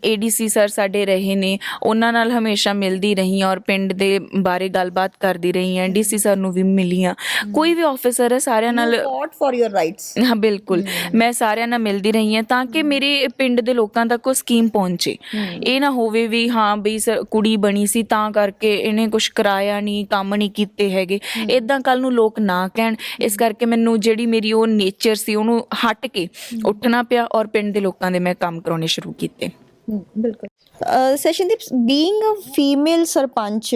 ADC ਸਰ ਸਾਡੇ ਰਹੇ ਨੇ, ਉਹਨਾਂ ਨਾਲ ਹਮੇਸ਼ਾ ਮਿਲਦੀ ਰਹੀ ਹਾਂ ਔਰ ਪਿੰਡ ਦੇ ਬਾਰੇ ਗੱਲਬਾਤ ਕਰਦੀ ਰਹੀ ਹਾਂ। DC ਸਰ ਨੂੰ ਵੀ ਮਿਲੀ ਹਾਂ, ਕੋਈ ਵੀ ਆਫਿਸਰ ਹੈ ਸਾਰਿਆਂ ਨਾਲ ਫੌਟ ਫॉर योर ਰਾਈਟਸ। ਹਾਂ ਬਿਲਕੁਲ, ਮੈਂ ਸਾਰਿਆਂ ਨਾਲ ਮਿਲਦੀ ਰਹੀ ਹਾਂ ਤਾਂ ਕਿ ਮੇਰੇ ਪਿੰਡ ਦੇ ਲੋਕਾਂ ਤੱਕ ਉਹ ਸਕੀਮ ਪਹੁੰਚੇ। ਇਹ ਨਾ ਹੋਵੇ ਵੀ ਹਾਂ ਬਈ ਕੁੜੀ ਬਣੀ ਸੀ ਤਾਂ ਕਰਕੇ ਇਹਨੇ ਕੁਝ ਕਰਾਇਆ ਨਹੀਂ, ਕੰਮ ਨਹੀਂ ਕੀਤੇ ਹੈਗੇ, ਇਦਾਂ ਕੱਲ ਨੂੰ ਲੋਕ ਨਾ ਕਹਿਣ। ਇਸ ਕਰਕੇ ਮੈਨੂੰ ਜਿਹੜੀ ਮੇਰੀ ਉਹ ਨੇਚਰ ਸੀ ਉਹਨੂੰ ਹਟ ਕੇ ਉੱਠਣਾ ਪਿਆ ਔਰ ਪਿੰਡ ਦੇ ਲੋਕਾਂ ਦੇ ਮੈਂ ਕੰਮ ਕਰਾਉਣੇ ਸ਼ੁਰੂ ਕੀਤੇ। ਬਿਲਕੁਲ। ਸੈਸ਼ਨਦੀਪ, ਬੀਇੰਗ ਅ ਫੀਮੇਲ ਸਰਪੰਚ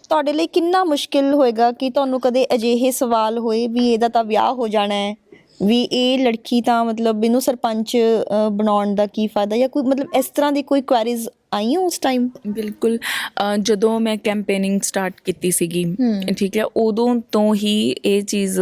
ਤੁਹਾਡੇ ਲਈ ਕਿੰਨਾ ਮੁਸ਼ਕਿਲ ਹੋਏਗਾ? ਕਿ ਤੁਹਾਨੂੰ ਕਦੇ ਅਜਿਹੇ ਸਵਾਲ ਹੋਏ ਵੀ ਇਹਦਾ ਤਾਂ ਵਿਆਹ ਹੋ ਜਾਣਾ ਹੈ, ਵੀ ਇਹ ਲੜਕੀ ਤਾਂ ਮਤਲਬ ਇਹਨੂੰ ਸਰਪੰਚ ਬਣਾਉਣ ਦਾ ਕੀ ਫਾਇਦਾ, ਜਾਂ ਕੋਈ ਮਤਲਬ ਇਸ ਤਰ੍ਹਾਂ ਦੀ ਕੋਈ ਕੁਐਰੀਜ਼ ਆਈਆਂ ਉਸ ਟਾਈਮ? ਬਿਲਕੁਲ, ਜਦੋਂ ਮੈਂ ਕੈਂਪੇਨਿੰਗ ਸਟਾਰਟ ਕੀਤੀ ਸੀਗੀ, ਠੀਕ ਹੈ, ਉਦੋਂ ਤੋਂ ਹੀ ਇਹ ਚੀਜ਼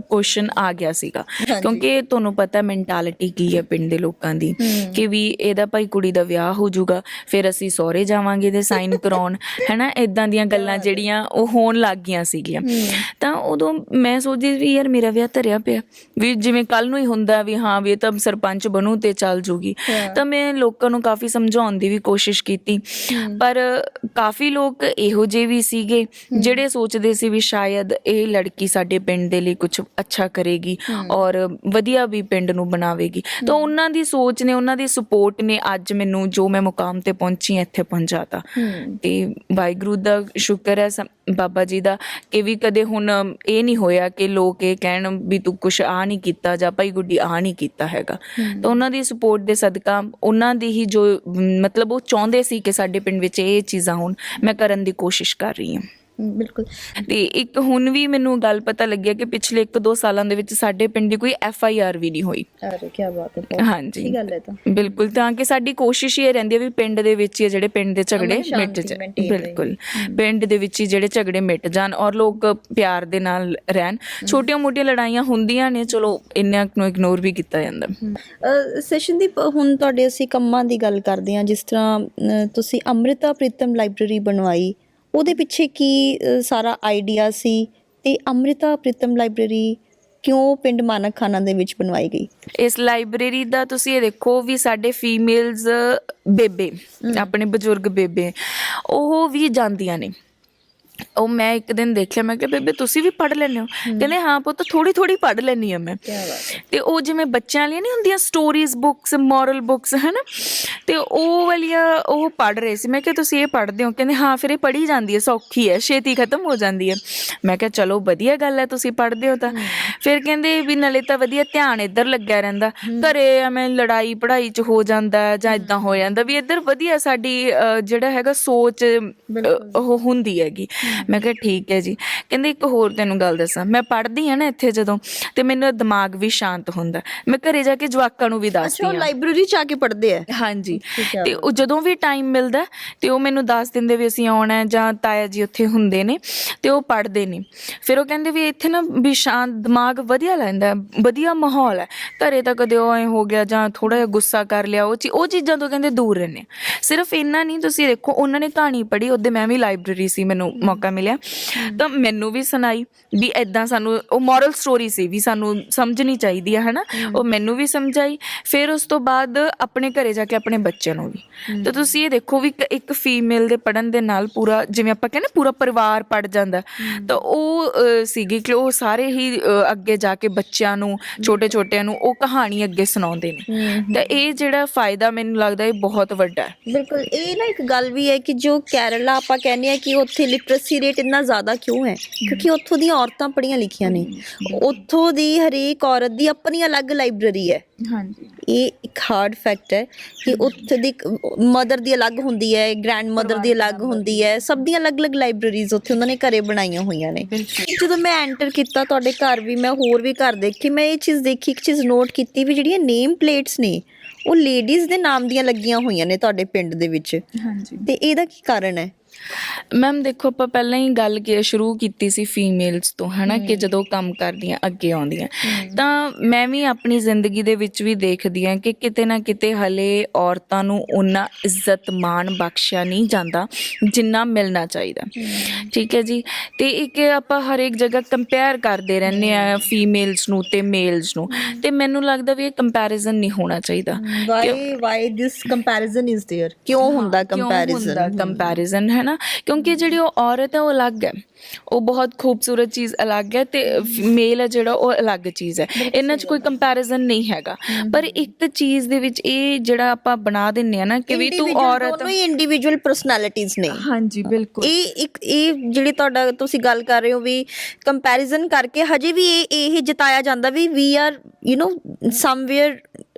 ਕੁਐਸਚਨ ਆ ਗਿਆ ਸੀਗਾ। ਕਿਉਂਕਿ ਤੁਹਾਨੂੰ ਪਤਾ ਮੈਂਟੈਲਿਟੀ ਕੀ ਹੈ ਪਿੰਡ ਦੇ ਲੋਕਾਂ ਦੀ, ਕਿ ਵੀ ਇਹਦਾ ਭਾਈ ਕੁੜੀ ਦਾ ਵਿਆਹ ਹੋ ਜਾਊਗਾ, ਫਿਰ ਅਸੀਂ ਸਹੁਰੇ ਜਾਵਾਂਗੇ ਤੇ ਸਾਈਨ ਕਰਾਉਣ, ਹੈਨਾ, ਇਦਾਂ ਦੀਆਂ ਗੱਲਾਂ ਜਿਹੜੀਆਂ ਉਹ ਹੋਣ ਲੱਗ ਗਈਆਂ ਸੀਗੀਆਂ। ਤਾਂ ਉਦੋਂ ਮੈਂ ਸੋਚਦੀ ਵੀ ਯਾਰ ਮੇਰਾ ਵਿਆਹ ਧਰਿਆ ਪਿਆ, ਵੀ ਜਿਵੇਂ ਕੱਲ ਨੂੰ ਹੀ ਹੁੰਦਾ ਵੀ ਹਾਂ ਵੀ ਇਹ ਤਾਂ ਸਰਪੰਚ ਬਣੂ ਤੇ ਚੱਲ ਜੂਗੀ। ਤਾਂ ਮੈਂ ਲੋਕਾਂ ਨੂੰ ਕਾਫੀ ਸਮਝਾਉਣ ਦੀ ਵੀ ਕੋਸ਼ਿਸ਼ ਕੀਤੀ, ਪਰ ਕਾਫੀ ਲੋਕ ਇਹੋ ਜਿਹੇ ਵੀ ਸੀਗੇ ਜਿਹੜੇ ਸੋਚਦੇ ਸੀ ਵੀ ਸ਼ਾਇਦ ਇਹ ਲੜਕੀ ਸਾਡੇ ਪਿੰਡ ਦੇ ਲਈ ਕੁਝ ਅੱਛਾ ਕਰੇਗੀ ਔਰ ਵਧੀਆ ਵੀ ਪਿੰਡ ਨੂੰ ਬਣਾਵੇਗੀ। ਤਾਂ ਉਹਨਾਂ ਦੀ ਸੋਚ ਨੇ, ਉਹਨਾਂ ਦੀ ਸਪੋਰਟ ਨੇ ਅੱਜ ਮੈਨੂੰ ਜੋ ਮੈਂ ਮੁਕਾਮ ਤੇ ਪਹੁੰਚੀ ਇੱਥੇ ਪਹੁੰਚਾਤਾ। ਤੇ ਵਾਹਿਗੁਰੂ ਦਾ ਸ਼ੁਕਰ ਹੈ, ਬਾਬਾ ਜੀ ਦਾ, ਕਿ ਵੀ ਕਦੇ ਹੁਣ ਇਹ ਨਹੀਂ ਹੋਇਆ ਕਿ ਲੋਕ ਇਹ ਕਹਿਣ ਵੀ ਤੂੰ ਕੁਛ ਆ ਨਹੀਂ ਕੀਤਾ ਜਾਂ ਭਾਈ ਗੁੱਡੀ ਆ ਨਹੀਂ ਕੀਤਾ ਹੈਗਾ। ਤਾਂ ਉਹਨਾਂ ਦੀ ਸਪੋਰਟ ਦੇ ਸਦਕਾ, ਉਹਨਾਂ ਦੀ ਹੀ ਜੋ ਮਤਲਬ ਉਹ ਚਾਹੁੰਦੇ ਸੀ ਕਿ ਸਾਡੇ ਪਿੰਡ ਵਿੱਚ ਇਹ ਚੀਜ਼ਾਂ ਹੋਣ, ਮੈਂ ਕਰਨ ਦੀ ਕੋਸ਼ਿਸ਼ ਕਰ ਰਹੀ ਹਾਂ। ਬਿਲਕੁਲ। ਤੇ ਇੱਕ ਹੁਣ ਵੀ ਮੈਨੂੰ ਗੱਲ ਪਤਾ ਲੱਗਿਆ ਕਿ ਪਿਛਲੇ 1-2 ਸਾਲਾਂ ਦੇ ਵਿੱਚ ਸਾਡੇ ਪਿੰਡ ਦੀ ਕੋਈ FIR ਵੀ ਨਹੀਂ ਹੋਈ। ਅਰੇ ਕੀ ਬਾਤ ਹੈ, ਹਾਂਜੀ ਕੀ ਗੱਲ ਹੈ। ਤਾਂ ਬਿਲਕੁਲ, ਤਾਂ ਕਿ ਸਾਡੀ ਕੋਸ਼ਿਸ਼ ਇਹ ਰਹਿੰਦੀ ਹੈ ਵੀ ਪਿੰਡ ਦੇ ਵਿੱਚ ਹੀ ਜਿਹੜੇ ਪਿੰਡ ਦੇ ਝਗੜੇ ਮਿਟ ਜਾਣ। ਬਿਲਕੁਲ, ਪਿੰਡ ਦੇ ਵਿੱਚ ਹੀ ਜਿਹੜੇ ਝਗੜੇ ਮਿਟ ਜਾਣ ਔਰ ਲੋਕ ਪਿਆਰ ਦੇ ਨਾਲ ਰਹਿਣ। ਛੋਟੀਆਂ ਮੋਟੀਆਂ ਲੜਾਈਆਂ ਹੁੰਦੀਆਂ ਨੇ, ਚਲੋ ਇੰਨਾ ਨੂੰ ਇਗਨੋਰ ਵੀ ਕੀਤਾ ਜਾਂਦਾ। ਸੈਸ਼ਨਦੀਪ, ਹੁਣ ਤੁਹਾਡੇ ਅਸੀਂ ਕੰਮਾਂ ਦੀ ਗੱਲ ਕਰਦੇ ਹਾਂ, ਜਿਸ ਤਰ੍ਹਾਂ ਤੁਸੀਂ ਅੰਮ੍ਰਿਤਾ ਪ੍ਰੀਤਮ ਲਾਇਬ੍ਰੇਰੀ ਬਣਵਾਈ, ਉਹਦੇ ਪਿੱਛੇ ਕੀ ਸਾਰਾ ਆਈਡੀਆ ਸੀ? ਤੇ ਅੰਮ੍ਰਿਤਾ ਪ੍ਰੀਤਮ ਲਾਇਬ੍ਰੇਰੀ ਕਿਉਂ ਪਿੰਡ ਮਾਨਕ ਖਾਨਾ ਦੇ ਵਿੱਚ ਬਣਵਾਈ ਗਈ? ਇਸ ਲਾਇਬ੍ਰੇਰੀ ਦਾ ਤੁਸੀਂ ਇਹ ਦੇਖੋ ਵੀ ਸਾਡੇ ਫੀਮੇਲਸ ਬੇਬੇ, ਆਪਣੇ ਬਜ਼ੁਰਗ ਬੇਬੇ, ਉਹ ਵੀ ਜਾਂਦੀਆਂ ਨੇ। ਉਹ ਮੈਂ ਇੱਕ ਦਿਨ ਦੇਖਿਆ, ਮੈਂ ਕਿਹਾ ਬੇਬੇ ਤੁਸੀਂ ਵੀ ਪੜ੍ਹ ਲੈਂਦੇ ਹੋ? ਕਹਿੰਦੇ ਹਾਂ ਪੁੱਤ, ਥੋੜੀ ਥੋੜੀ ਪੜ੍ਹ ਲੈਂਦੀ ਹਾਂ ਮੈਂ। ਤੇ ਉਹ ਜਿਵੇਂ ਬੱਚਿਆਂ ਵਾਲੀਆਂ ਨਹੀਂ ਹੁੰਦੀਆਂ ਸਟੋਰੀਜ਼ ਬੁੱਕਸ, ਮੋਰਲ ਬੁੱਕਸ, ਹੈ ਨਾ, ਤੇ ਉਹ ਵਾਲੀਆਂ ਉਹ ਪੜ੍ਹ ਰਹੇ ਸੀ। ਮੈਂ ਕਿਹਾ ਤੁਸੀਂ ਇਹ ਪੜ੍ਹਦੇ ਹੋ? ਕਹਿੰਦੇ ਹਾਂ। ਫਿਰ ਇਹ ਪੜ੍ਹੀ ਜਾਂਦੀ ਹੈ, ਸੌਖੀ ਹੈ, ਛੇਤੀ ਖਤਮ ਹੋ ਜਾਂਦੀ ਹੈ। ਮੈਂ ਕਿਹਾ ਚਲੋ ਵਧੀਆ ਗੱਲ ਹੈ, ਤੁਸੀਂ ਪੜ੍ਹਦੇ ਹੋ ਤਾਂ। ਫਿਰ ਕਹਿੰਦੇ ਵੀ ਨਾਲੇ ਤਾਂ ਵਧੀਆ ਧਿਆਨ ਇੱਧਰ ਲੱਗਿਆ ਰਹਿੰਦਾ, ਘਰੇ ਐਵੇਂ ਲੜਾਈ ਪੜ੍ਹਾਈ 'ਚ ਹੋ ਜਾਂਦਾ ਜਾਂ ਇੱਦਾਂ ਹੋ ਜਾਂਦਾ, ਵੀ ਇੱਧਰ ਵਧੀਆ ਸਾਡੀ ਜਿਹੜਾ ਹੈਗਾ ਸੋਚ ਉਹ ਹੁੰਦੀ ਹੈਗੀ। ਮੈਂ ਕਿਹਾ ਠੀਕ ਹੈ ਜੀ। ਕਹਿੰਦੇ ਇੱਕ ਹੋਰ ਤੈਨੂੰ ਗੱਲ ਦੱਸਾਂ, ਮੈਂ ਪੜ੍ਹਦੀ ਹਾਂ ਨਾ ਇੱਥੇ ਜਦੋਂ, ਤੇ ਮੈਨੂੰ ਦਿਮਾਗ ਵੀ ਸ਼ਾਂਤ ਹੁੰਦਾ। ਮੈਂ ਘਰੇ ਜਾ ਕੇ ਜਵਾਕਾਂ ਨੂੰ ਵੀ ਦੱਸਦੀ ਹਾਂ। ਲਾਇਬ੍ਰੇਰੀ 'ਚ ਆ ਕੇ ਪੜ੍ਹਦੇ ਆ? ਹਾਂਜੀ। ਤੇ ਉਹ ਜਦੋਂ ਵੀ ਟਾਈਮ ਮਿਲਦਾ ਤੇ ਉਹ ਮੈਨੂੰ ਦੱਸ ਦਿੰਦੇ ਵੀ ਅਸੀਂ ਆਉਣਾ, ਜਾਂ ਤਾਇਆ ਜੀ ਉੱਥੇ ਹੁੰਦੇ ਨੇ ਤੇ ਉਹ ਪੜ੍ਹਦੇ ਨੇ। ਫਿਰ ਉਹ ਕਹਿੰਦੇ ਵੀ ਇੱਥੇ ਨਾ ਵੀ ਸ਼ਾਂਤ, ਦਿਮਾਗ ਵਧੀਆ ਲੈਂਦਾ, ਵਧੀਆ ਮਾਹੌਲ ਹੈ। ਘਰੇ ਤਾਂ ਕਦੇ ਉਹ ਐਂ ਹੋ ਗਿਆ ਜਾਂ ਥੋੜ੍ਹਾ ਜਿਹਾ ਗੁੱਸਾ ਕਰ ਲਿਆ, ਉਹ ਚੀਜ਼ਾਂ ਤੋਂ ਕਹਿੰਦੇ ਦੂਰ ਰਹਿੰਦੇ। ਸਿਰਫ ਇੰਨਾ ਨਹੀਂ, ਤੁਸੀਂ ਦੇਖੋ ਉਹਨਾਂ ਨੇ ਕਹਾਣੀ ਪੜ੍ਹੀ, ਉਹਦੇ ਮੈਂ ਵੀ ਲਾਇਬ੍ਰੇਰੀ ਸੀ, ਮੈਨੂੰ ਮੌਕਾ ਮਿਲਿਆ ਤਾਂ ਮੈਨੂੰ ਵੀ ਸੁਣਾਈ ਵੀ ਇੱਦਾਂ ਸਾਨੂੰ ਉਹ ਮੋਰਲ ਸਟੋਰੀ ਸੀ ਵੀ ਸਾਨੂੰ ਸਮਝਣੀ ਚਾਹੀਦੀ ਹੈ ਨਾ, ਉਹ ਮੈਨੂੰ ਵੀ ਸਮਝਾਈ। ਫਿਰ ਉਸ ਤੋਂ ਬਾਅਦ ਆਪਣੇ ਘਰੇ ਜਾ ਕੇ ਆਪਣੇ ਬੱਚਿਆਂ ਨੂੰ ਵੀ। ਤਾਂ ਤੁਸੀਂ ਇਹ ਦੇਖੋ ਵੀ ਇੱਕ ਫੀਮੇਲ ਦੇ ਪੜ੍ਹਨ ਦੇ ਨਾਲ ਪੂਰਾ, ਜਿਵੇਂ ਆਪਾਂ ਕਹਿੰਦੇ ਪੂਰਾ ਪਰਿਵਾਰ ਪੜ੍ਹ ਜਾਂਦਾ। ਤਾਂ ਉਹ ਸੀਗੀ ਕਿ ਉਹ ਸਾਰੇ ਹੀ ਅੱਗੇ ਜਾ ਕੇ ਬੱਚਿਆਂ ਨੂੰ, ਛੋਟੇ ਛੋਟਿਆਂ ਨੂੰ ਉਹ ਕਹਾਣੀ ਅੱਗੇ ਸੁਣਾਉਂਦੇ ਨੇ। ਤਾਂ ਇਹ ਜਿਹੜਾ ਫਾਇਦਾ ਮੈਨੂੰ ਲੱਗਦਾ ਇਹ ਬਹੁਤ ਵੱਡਾ ਹੈ। ਬਿਲਕੁਲ। ਇਹ ਨਾ ਇੱਕ ਗੱਲ ਵੀ ਹੈ ਕਿ ਜੋ ਕੇਰਲਾ ਆਪਾਂ ਕਹਿੰਦੇ ਹਾਂ ਕਿ ਉੱਥੇ ਲਿਟਰੇਸੀ ਰੇਟ ਇੰਨਾ ਜ਼ਿਆਦਾ ਕਿਉਂ ਹੈ? ਕਿਉਂਕਿ ਉੱਥੋਂ ਦੀਆਂ ਔਰਤਾਂ ਪੜ੍ਹੀਆਂ ਲਿਖੀਆਂ ਨੇ, ਉੱਥੋਂ ਦੀ ਹਰੇਕ ਔਰਤ ਦੀ ਆਪਣੀ ਅਲੱਗ ਲਾਇਬ੍ਰੇਰੀ ਹੈ। ਹਾਂਜੀ, ਇਹ ਇੱਕ ਹਾਰਡ ਫੈਕਟ ਹੈ ਕਿ ਉੱਥੇ ਦੀ ਮਦਰ ਦੀ ਅਲੱਗ ਹੁੰਦੀ ਹੈ, ਗ੍ਰੈਂਡ ਮਦਰ ਦੀ ਅਲੱਗ ਹੁੰਦੀ ਹੈ, ਸਭ ਦੀਆਂ ਅਲੱਗ-ਅਲੱਗ ਲਾਇਬ੍ਰੇਰੀਜ਼ ਉੱਥੇ ਉਹਨਾਂ ਨੇ ਘਰੇ ਬਣਾਈਆਂ ਹੋਈਆਂ ਨੇ। ਜਦੋਂ ਮੈਂ ਐਂਟਰ ਕੀਤਾ ਤੁਹਾਡੇ ਘਰ ਵੀ, ਮੈਂ ਹੋਰ ਵੀ ਘਰ ਦੇਖੇ, ਮੈਂ ਇਹ ਚੀਜ਼ ਦੇਖੀ, ਇੱਕ ਚੀਜ਼ ਨੋਟ ਕੀਤੀ ਵੀ ਜਿਹੜੀਆਂ ਨੇਮ ਪਲੇਟਸ ਨੇ ਉਹ ਲੇਡੀਜ਼ ਦੇ ਨਾਮ ਦੀਆਂ ਲੱਗੀਆਂ ਹੋਈਆਂ ਨੇ ਤੁਹਾਡੇ ਪਿੰਡ ਦੇ ਵਿੱਚ। ਹਾਂਜੀ। ਤੇ ਇਹਦਾ ਕੀ ਕਾਰਨ ਹੈ? ਮੈਮ ਦੇਖੋ ਆਪਾਂ ਪਹਿਲਾਂ ਹੀ ਗੱਲ ਸ਼ੁਰੂ ਕੀਤੀ ਸੀ ਫੀਮੇਲਸ ਤੋਂ ਹਨਾ ਕਿ ਜਦੋਂ ਕੰਮ ਕਰਦੀਆਂ ਅੱਗੇ ਆਉਂਦੀਆਂ ਤਾਂ ਮੈਂ ਵੀ ਆਪਣੀ ਜ਼ਿੰਦਗੀ ਦੇ ਵਿੱਚ ਵੀ ਦੇਖਦੀ ਹਾਂ ਕਿ ਕਿਤੇ ਨਾ ਕਿਤੇ ਹਲੇ ਔਰਤਾਂ ਨੂੰ ਉਨਾ ਇੱਜ਼ਤ ਮਾਣ ਬਖਸ਼ਿਆ ਨਹੀਂ ਜਾਂਦਾ ਜਿੰਨਾ ਮਿਲਣਾ ਚਾਹੀਦਾ। ਠੀਕ ਹੈ ਜੀ। ਤੇ ਇੱਕ ਆਪਾਂ ਹਰ ਇੱਕ ਜਗ੍ਹਾ ਕੰਪੇਅਰ ਕਰਦੇ ਰਹਿੰਦੇ ਆ ਫੀਮੇਲਸ ਨੂੰ ਤੇ ਮੇਲਸ ਨੂੰ, ਤੇ ਮੈਨੂੰ ਲੱਗਦਾ ਵੀ ਇਹ ਕੰਪੈਰੀਜ਼ਨ ਨਹੀਂ ਹੋਣਾ ਚਾਹੀਦਾ। Why this comparison is there? ਕਿਉਂ ਹੁੰਦਾ ਕੰਪੈਰੀਜ਼ਨ ਹੈ ਨਾ, ਕਿਉਂਕਿ ਜਿਹੜੀ ਉਹ ਔਰਤ ਹੈ ਉਹ ਅਲੱਗ ਹੈ, ਉਹ ਬਹੁਤ ਖੂਬਸੂਰਤ ਚੀਜ਼ ਅਲੱਗ ਹੈ ਤੇ ਮੇਲ ਹੈ ਜਿਹੜਾ ਉਹ ਅਲੱਗ ਚੀਜ਼ ਹੈ। ਇਹਨਾਂ 'ਚ ਕੋਈ ਕੰਪੈਰੀਜ਼ਨ ਨਹੀਂ ਹੈਗਾ। ਪਰ ਇੱਕ ਚੀਜ਼ ਦੇ ਵਿੱਚ ਇਹ ਜਿਹੜਾ ਆਪਾਂ ਬਣਾ ਦਿੰਦੇ ਆ ਨਾ ਕਿ ਵੀ ਤੂੰ ਔਰਤ, ਦੋਨੋਂ ਹੀ ਇੰਡੀਵਿਜੂਅਲ ਪਰਸਨੈਲਿਟੀਜ਼ ਨੇ। ਹਾਂਜੀ ਬਿਲਕੁਲ। ਇਹ ਜਿਹੜੀ ਤੁਹਾਡਾ ਤੁਸੀਂ ਗੱਲ ਕਰ ਰਹੇ ਹੋ ਵੀ ਕੰਪੈਰੀਜ਼ਨ ਕਰਕੇ ਹਜੇ ਵੀ ਇਹ ਜਿਤਾਇਆ ਜਾਂਦਾ ਵੀ ਵੀ ਆਰ ਸਮਵੇਅਰ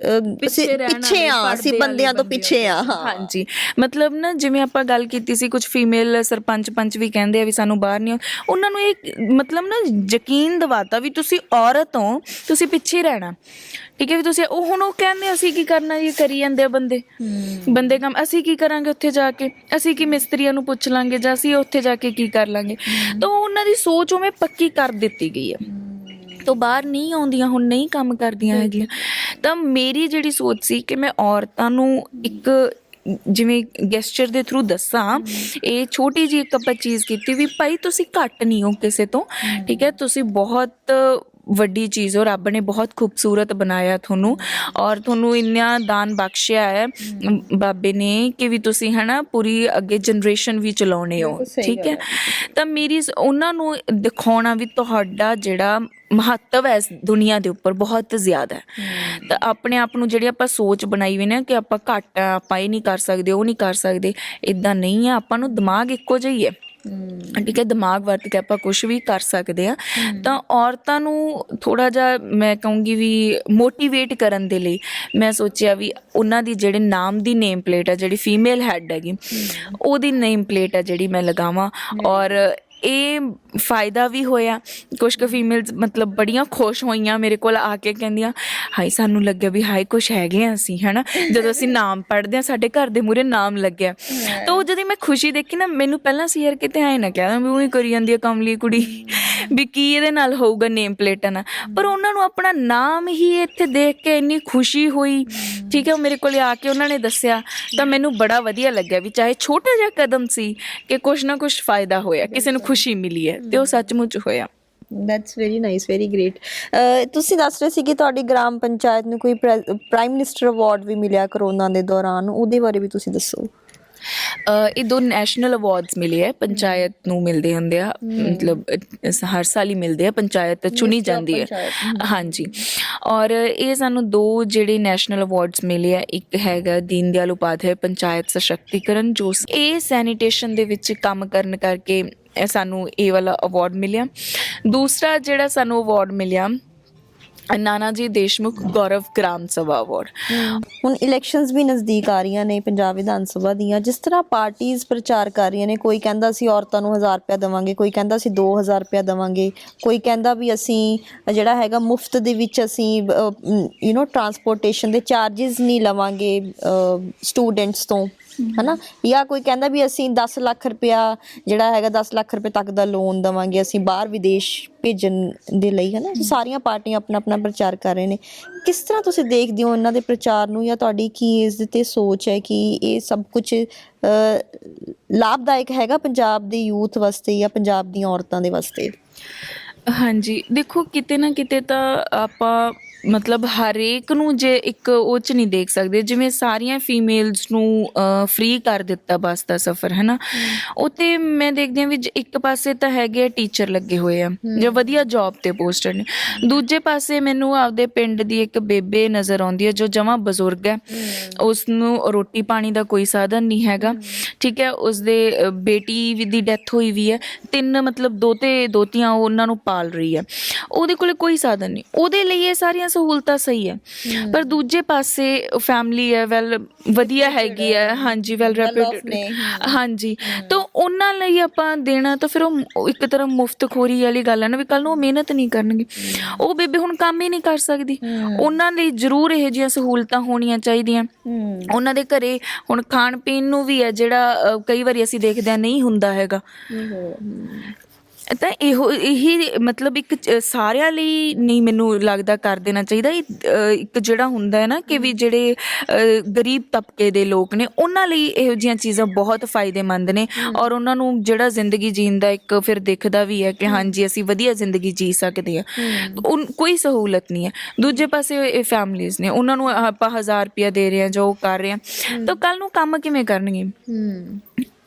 ਪਿੱਛੇ ਆ, ਅਸੀਂ ਬੰਦਿਆਂ ਤੋਂ ਪਿੱਛੇ ਆ। ਹਾਂਜੀ ਮਤਲਬ ਨਾ ਜਿਵੇਂ ਆਪਾਂ ਗੱਲ ਕੀਤੀ ਸੀ ਕੁਝ ਫੀਮੇਲ ਸਰਪੰਚ ਪੰਚ ਵੀ ਕਹਿੰਦੇ ਆ ਵੀ ਸਾਨੂੰ ਬਾਹਰ ਨਹੀਂ, ਉਹਨਾਂ ਨੂੰ ਇਹ ਮਤਲਬ ਨਾ ਯਕੀਨ ਦਿਵਾਤਾ ਵੀ ਤੁਸੀਂ ਔਰਤ ਹੋ, ਤੁਸੀਂ ਪਿੱਛੇ ਰਹਿਣਾ। ਠੀਕ ਹੈ ਵੀ ਤੁਸੀਂ ਉਹ ਹੁਣ ਉਹ ਕਹਿੰਦੇ ਅਸੀਂ ਕੀ ਕਰਨਾ ਜੀ, ਕਰੀ ਜਾਂਦੇ ਆ ਬੰਦੇ ਕੰਮ, ਅਸੀਂ ਕੀ ਕਰਾਂਗੇ ਉੱਥੇ ਜਾ ਕੇ, ਅਸੀਂ ਕੀ ਮਿਸਤਰੀਆਂ ਨੂੰ ਪੁੱਛ ਲਾਂਗੇ ਜਾਂ ਅਸੀਂ ਉੱਥੇ ਜਾ ਕੇ ਕੀ ਕਰ ਲਾਂਗੇ। ਤਾਂ ਉਹਨਾਂ ਦੀ ਸੋਚ ਉਵੇਂ ਪੱਕੀ ਕਰ ਦਿੱਤੀ ਗਈ ਹੈ, ਤੋਂ ਬਾਹਰ ਨਹੀਂ ਆਉਂਦੀਆਂ, ਹੁਣ ਨਹੀਂ ਕੰਮ ਕਰਦੀਆਂ ਹੈਗੀਆਂ। ਤਾਂ ਮੇਰੀ ਜਿਹੜੀ ਸੋਚ ਸੀ ਕਿ ਮੈਂ ਔਰਤਾਂ ਨੂੰ ਇੱਕ ਜਿਵੇਂ ਗੈਸਚਰ ਦੇ ਥਰੂ ਦੱਸਾਂ, ਇਹ ਛੋਟੀ ਜਿਹੀ ਇੱਕ ਆਪਾਂ ਚੀਜ਼ ਕੀਤੀ ਵੀ ਭਾਈ ਤੁਸੀਂ ਘੱਟ ਨਹੀਂ ਹੋ ਕਿਸੇ ਤੋਂ। ਠੀਕ ਹੈ, ਤੁਸੀਂ ਬਹੁਤ ਵੱਡੀ ਚੀਜ਼ ਹੋ, ਰੱਬ ਨੇ ਬਹੁਤ ਖੂਬਸੂਰਤ ਬਣਾਇਆ ਤੁਹਾਨੂੰ, ਔਰ ਤੁਹਾਨੂੰ ਇੰਨਾ ਦਾਨ ਬਖਸ਼ਿਆ ਹੈ ਬਾਬੇ ਨੇ ਕਿ ਵੀ ਤੁਸੀਂ ਹਨਾ ਪੂਰੀ ਅੱਗੇ ਜਨਰੇਸ਼ਨ ਵੀ ਚਲਾਉਣੇ ਹੋ। ਠੀਕ ਹੈ, ਤਾਂ ਮੇਰੀ ਉਹਨਾਂ ਨੂੰ ਦਿਖਾਉਣਾ ਵੀ ਤੁਹਾਡਾ ਜਿਹੜਾ ਮਹੱਤਵ ਹੈ ਇਸ ਦੁਨੀਆ ਦੇ ਉੱਪਰ ਬਹੁਤ ਜ਼ਿਆਦਾ ਹੈ। ਤਾਂ ਆਪਣੇ ਆਪ ਨੂੰ ਜਿਹੜੀ ਆਪਾਂ ਸੋਚ ਬਣਾਈ ਹੋਈ ਨਾ ਕਿ ਆਪਾਂ ਘੱਟ ਆ, ਆਪਾਂ ਇਹ ਨਹੀਂ ਕਰ ਸਕਦੇ, ਉਹ ਨਹੀਂ ਕਰ ਸਕਦੇ, ਇੱਦਾਂ ਨਹੀਂ ਹੈ। ਆਪਾਂ ਨੂੰ ਦਿਮਾਗ ਇੱਕੋ ਜਿਹਾ ਹੀ ਹੈ। ਠੀਕ ਹੈ, ਦਿਮਾਗ ਵਰਤ ਕੇ ਆਪਾਂ ਕੁਛ ਵੀ ਕਰ ਸਕਦੇ ਆ। ਤਾਂ ਔਰਤਾਂ ਨੂੰ ਥੋੜ੍ਹਾ ਜਿਹਾ ਮੈਂ ਕਹੂੰਗੀ ਵੀ ਮੋਟੀਵੇਟ ਕਰਨ ਦੇ ਲਈ ਮੈਂ ਸੋਚਿਆ ਵੀ ਉਹਨਾਂ ਦੀ ਜਿਹੜੇ ਨਾਮ ਦੀ ਨੇਮ ਪਲੇਟ ਹੈ, ਜਿਹੜੀ ਫੀਮੇਲ ਹੈਡ ਹੈਗੀ, ਉਹਦੀ ਨੇਮ ਪਲੇਟ ਹੈ ਜਿਹੜੀ ਮੈਂ ਲਗਾਵਾਂ। ਔਰ ਇਹ ਫਾਇਦਾ ਵੀ ਹੋਇਆ, ਕੁਛ ਕੁ ਫੀਮੇਲਸ ਮਤਲਬ ਬੜੀਆਂ ਖੁਸ਼ ਹੋਈਆਂ ਮੇਰੇ ਕੋਲ ਆ ਕੇ, ਕਹਿੰਦੀਆਂ ਹਾਏ ਸਾਨੂੰ ਲੱਗਿਆ ਵੀ ਹਾਏ ਕੁਛ ਹੈਗੇ ਆ ਅਸੀਂ, ਹੈ ਨਾ, ਜਦੋਂ ਅਸੀਂ ਨਾਮ ਪੜ੍ਹਦੇ ਹਾਂ ਸਾਡੇ ਘਰ ਦੇ ਮੂਹਰੇ ਨਾਮ ਲੱਗਿਆ। ਤਾਂ ਉਹ ਜਦੋਂ ਮੈਂ ਖੁਸ਼ੀ ਦੇਖੀ ਨਾ, ਮੈਨੂੰ ਪਹਿਲਾਂ ਸੀ ਯਾਰ ਕਿਤੇ ਐਂ ਨਾ ਕਹਿ ਵੀ ਉਹੀ ਕਰੀ ਜਾਂਦੀ ਹੈ ਕਮਲੀ ਕੁੜੀ, ਵੀ ਕੀ ਇਹਦੇ ਨਾਲ ਹੋਊਗਾ ਨੇਮ ਪਲੇਟਾਂ ਨਾਲ। ਪਰ ਉਹਨਾਂ ਨੂੰ ਆਪਣਾ ਨਾਮ ਹੀ ਇੱਥੇ ਦੇਖ ਕੇ ਇੰਨੀ ਖੁਸ਼ੀ ਹੋਈ। ਠੀਕ ਹੈ, ਉਹ ਮੇਰੇ ਕੋਲ ਆ ਕੇ ਉਹਨਾਂ ਨੇ ਦੱਸਿਆ, ਤਾਂ ਮੈਨੂੰ ਬੜਾ ਵਧੀਆ ਲੱਗਿਆ ਵੀ ਚਾਹੇ ਛੋਟਾ ਜਿਹਾ ਕਦਮ ਸੀ ਕਿ ਕੁਛ ਨਾ ਕੁਛ ਫਾਇਦਾ ਹੋਇਆ, ਕਿਸੇ ਨੂੰ ਖੁਸ਼ੀ ਮਿਲੀ ਹੈ, ਤੇ ਉਹ ਸੱਚਮੁੱਚ ਹੋਇਆ। That's very nice, very great. ਤੁਸੀਂ ਦੱਸ ਰਹੇ ਸੀ ਕਿ ਤੁਹਾਡੀ ਗ੍ਰਾਮ ਪੰਚਾਇਤ ਨੂੰ ਕੋਈ ਪ੍ਰਾਈਮ ਮਿਨਿਸਟਰ ਅਵਾਰਡ ਵੀ ਮਿਲਿਆ ਕਰੋਨਾ ਦੇ ਦੌਰਾਨ, ਉਹਦੇ ਬਾਰੇ ਵੀ ਤੁਸੀਂ ਦੱਸੋ। ਇਹ 2 ਨੈਸ਼ਨਲ ਅਵਾਰਡਸ ਮਿਲੇ ਹੈ, ਪੰਚਾਇਤ ਨੂੰ ਮਿਲਦੇ ਹੁੰਦੇ ਆ, ਮਤਲਬ ਹਰ ਸਾਲ ਹੀ ਮਿਲਦੇ ਆ, ਪੰਚਾਇਤ ਚੁਣੀ ਜਾਂਦੀ ਹੈ। ਹਾਂਜੀ, ਔਰ ਇਹ ਸਾਨੂੰ 2 ਜਿਹੜੇ ਨੈਸ਼ਨਲ ਅਵਾਰਡਸ ਮਿਲੇ ਆ, ਇੱਕ ਹੈਗਾ ਦੀਨ ਦਿਆਲ ਉਪਾਧਿਆਏ ਪੰਚਾਇਤ ਸਸ਼ਕਤੀਕਰਨ, ਜੋ ਇਹ ਸੈਨੀਟੇਸ਼ਨ ਦੇ ਵਿੱਚ ਕੰਮ ਕਰਨ ਕਰਕੇ ਸਾਨੂੰ ਇਹ ਵਾਲਾ ਅਵਾਰਡ ਮਿਲਿਆ। ਦੂਸਰਾ ਜਿਹੜਾ ਸਾਨੂੰ ਅਵਾਰਡ ਮਿਲਿਆ ਨਾਨਾ ਜੀ ਦੇਸ਼ਮੁਖ ਗੌਰਵ ਗ੍ਰਾਮ ਸਭਾ ਅਵਾਰਡ। ਹੁਣ ਇਲੈਕਸ਼ਨਸ ਵੀ ਨਜ਼ਦੀਕ ਆ ਰਹੀਆਂ ਨੇ ਪੰਜਾਬ ਵਿਧਾਨ ਸਭਾ ਦੀਆਂ, ਜਿਸ ਤਰ੍ਹਾਂ ਪਾਰਟੀਆਂ ਪ੍ਰਚਾਰ ਕਰ ਰਹੀਆਂ ਨੇ, ਕੋਈ ਕਹਿੰਦਾ ਅਸੀਂ ਔਰਤਾਂ ਨੂੰ 1000 ਰੁਪਇਆ ਦੇਵਾਂਗੇ, ਕੋਈ ਕਹਿੰਦਾ ਅਸੀਂ 2000 ਰੁਪਇਆ ਦੇਵਾਂਗੇ, ਕੋਈ ਕਹਿੰਦਾ ਵੀ ਅਸੀਂ ਜਿਹੜਾ ਹੈਗਾ ਮੁਫਤ ਦੇ ਵਿੱਚ ਅਸੀਂ ਟਰਾਂਸਪੋਰਟੇਸ਼ਨ ਦੇ ਚਾਰजेस ਨਹੀਂ ਲਵਾਂਗੇ ਸਟੂਡੈਂਟਸ ਤੋਂ, ਹੈ ਨਾ, ਜਾਂ ਕੋਈ ਕਹਿੰਦਾ ਵੀ ਅਸੀਂ 10 ਲੱਖ ਰੁਪਇਆ ਜਿਹੜਾ ਹੈਗਾ 10 ਲੱਖ ਰੁਪਏ ਤੱਕ ਦਾ ਲੋਨ ਦੇਵਾਂਗੇ ਅਸੀਂ ਬਾਹਰ ਵਿਦੇਸ਼ ਭੇਜਣ ਦੇ ਲਈ, ਹੈ ਨਾ। ਸਾਰੀਆਂ ਪਾਰਟੀਆਂ ਆਪਣਾ ਆਪਣਾ ਪ੍ਰਚਾਰ ਕਰ ਰਹੇ ਨੇ। ਕਿਸ ਤਰ੍ਹਾਂ ਤੁਸੀਂ ਦੇਖਦੇ ਹੋ ਇਹਨਾਂ ਦੇ ਪ੍ਰਚਾਰ ਨੂੰ, ਜਾਂ ਤੁਹਾਡੀ ਕੀ ਇਸ ਦੇ 'ਤੇ ਸੋਚ ਹੈ ਕਿ ਇਹ ਸਭ ਕੁਝ ਲਾਭਦਾਇਕ ਹੈਗਾ ਪੰਜਾਬ ਦੇ ਯੂਥ ਵਾਸਤੇ ਜਾਂ ਪੰਜਾਬ ਦੀਆਂ ਔਰਤਾਂ ਦੇ ਵਾਸਤੇ? ਹਾਂਜੀ ਦੇਖੋ, ਕਿਤੇ ਨਾ ਕਿਤੇ ਤਾਂ ਆਪਾਂ ਮਤਲਬ ਹਰੇਕ ਨੂੰ ਜੇ ਇੱਕ ਉਹ 'ਚ ਨਹੀਂ ਦੇਖ ਸਕਦੇ, ਜਿਵੇਂ ਸਾਰੀਆਂ ਫੀਮੇਲਸ ਨੂੰ ਫ੍ਰੀ ਕਰ ਦਿੱਤਾ ਬੱਸ ਦਾ ਸਫ਼ਰ, ਹੈ ਨਾ, ਉਹ 'ਤੇ ਮੈਂ ਦੇਖਦੀ ਹਾਂ ਵੀ ਇੱਕ ਪਾਸੇ ਤਾਂ ਹੈਗੇ ਆ ਟੀਚਰ ਲੱਗੇ ਹੋਏ ਆ ਜਾਂ ਵਧੀਆ ਜੋਬ 'ਤੇ ਪੋਸਟਡ ਨੇ, ਦੂਜੇ ਪਾਸੇ ਮੈਨੂੰ ਆਪਦੇ ਪਿੰਡ ਦੀ ਇੱਕ ਬੇਬੇ ਨਜ਼ਰ ਆਉਂਦੀ ਹੈ ਜੋ ਜਮਾਂ ਬਜ਼ੁਰਗ ਹੈ, ਉਸ ਨੂੰ ਰੋਟੀ ਪਾਣੀ ਦਾ ਕੋਈ ਸਾਧਨ ਨਹੀਂ ਹੈਗਾ। ਠੀਕ ਹੈ, ਉਸਦੇ ਬੇਟੀ ਦੀ ਡੈਥ ਹੋਈ ਵੀ ਹੈ, 3 ਮਤਲਬ ਦੋਤੇ ਦੋਤੀਆਂ ਉਹਨਾਂ ਨੂੰ ਪਾਲ ਰਹੀ ਹੈ, ਉਹਦੇ ਕੋਲੇ ਕੋਈ ਸਾਧਨ ਨਹੀਂ, ਉਹਦੇ ਲਈ ਇਹ ਸਾਰੀਆਂ ਸਹੂਲਤਾਂ ਸਹੀ ਹੈ। ਪਰ ਦੂਜੇ ਪਾਸੇ ਫੈਮਿਲੀ ਹੈ ਵੈਲ ਵਧੀਆ ਹੈਗੀ ਹੈ, ਹਾਂਜੀ ਵੈਲ ਰੈਪਿਊਟਡ, ਹਾਂਜੀ, ਤਾਂ ਉਹਨਾਂ ਲਈ ਆਪਾਂ ਦੇਣਾ ਤਾਂ ਫਿਰ ਉਹ ਇੱਕ ਤਰ੍ਹਾਂ ਮੁਫਤਖੋਰੀ ਵਾਲੀ ਗੱਲ ਹੈ ਨਾ, ਵੀ ਕੱਲ ਨੂੰ ਉਹ ਮਿਹਨਤ ਨਹੀਂ ਕਰਨਗੇ। ਉਹ ਬੇਬੇ ਹੁਣ ਕੰਮ ਹੀ ਨਹੀਂ ਕਰ ਸਕਦੀ, ਉਹਨਾਂ ਲਈ ਜ਼ਰੂਰ ਇਹੋ ਜਿਹੀਆਂ ਸਹੂਲਤਾਂ ਹੋਣੀਆਂ ਚਾਹੀਦੀਆਂ। ਉਹਨਾਂ ਦੇ ਘਰੇ ਹੁਣ ਖਾਣ ਪੀਣ ਨੂੰ ਵੀ ਹੈ ਜਿਹੜਾ ਕਈ ਵਾਰੀ ਅਸੀਂ ਦੇਖਦੇ ਹਾਂ ਨਹੀਂ ਹੁੰਦਾ ਹੈਗਾ। ਤਾਂ ਇਹੀ ਮਤਲਬ ਇੱਕ ਸਾਰਿਆਂ ਲਈ ਨਹੀਂ ਮੈਨੂੰ ਲੱਗਦਾ ਕਰ ਦੇਣਾ ਚਾਹੀਦਾ। ਇੱਕ ਜਿਹੜਾ ਹੁੰਦਾ ਹੈ ਨਾ ਕਿ ਵੀ ਜਿਹੜੇ ਗਰੀਬ ਤਬਕੇ ਦੇ ਲੋਕ ਨੇ ਉਹਨਾਂ ਲਈ ਇਹੋ ਜਿਹੀਆਂ ਚੀਜ਼ਾਂ ਬਹੁਤ ਫਾਇਦੇਮੰਦ ਨੇ, ਔਰ ਉਹਨਾਂ ਨੂੰ ਜਿਹੜਾ ਜ਼ਿੰਦਗੀ ਜੀਣ ਦਾ ਇੱਕ ਫਿਰ ਦਿਖਦਾ ਵੀ ਹੈ ਕਿ ਹਾਂਜੀ ਅਸੀਂ ਵਧੀਆ ਜ਼ਿੰਦਗੀ ਜੀ ਸਕਦੇ ਹਾਂ। ਕੋਈ ਸਹੂਲਤ ਨਹੀਂ ਹੈ। ਦੂਜੇ ਪਾਸੇ ਇਹ ਫੈਮਲੀਜ਼ ਨੇ, ਉਹਨਾਂ ਨੂੰ ਆਪਾਂ 1000 ਰੁਪਇਆ ਦੇ ਰਹੇ ਹਾਂ ਜੋ ਉਹ ਕਰ ਰਹੇ ਹਾਂ, ਤਾਂ ਕੱਲ੍ਹ ਨੂੰ ਕੰਮ ਕਿਵੇਂ ਕਰਨਗੇ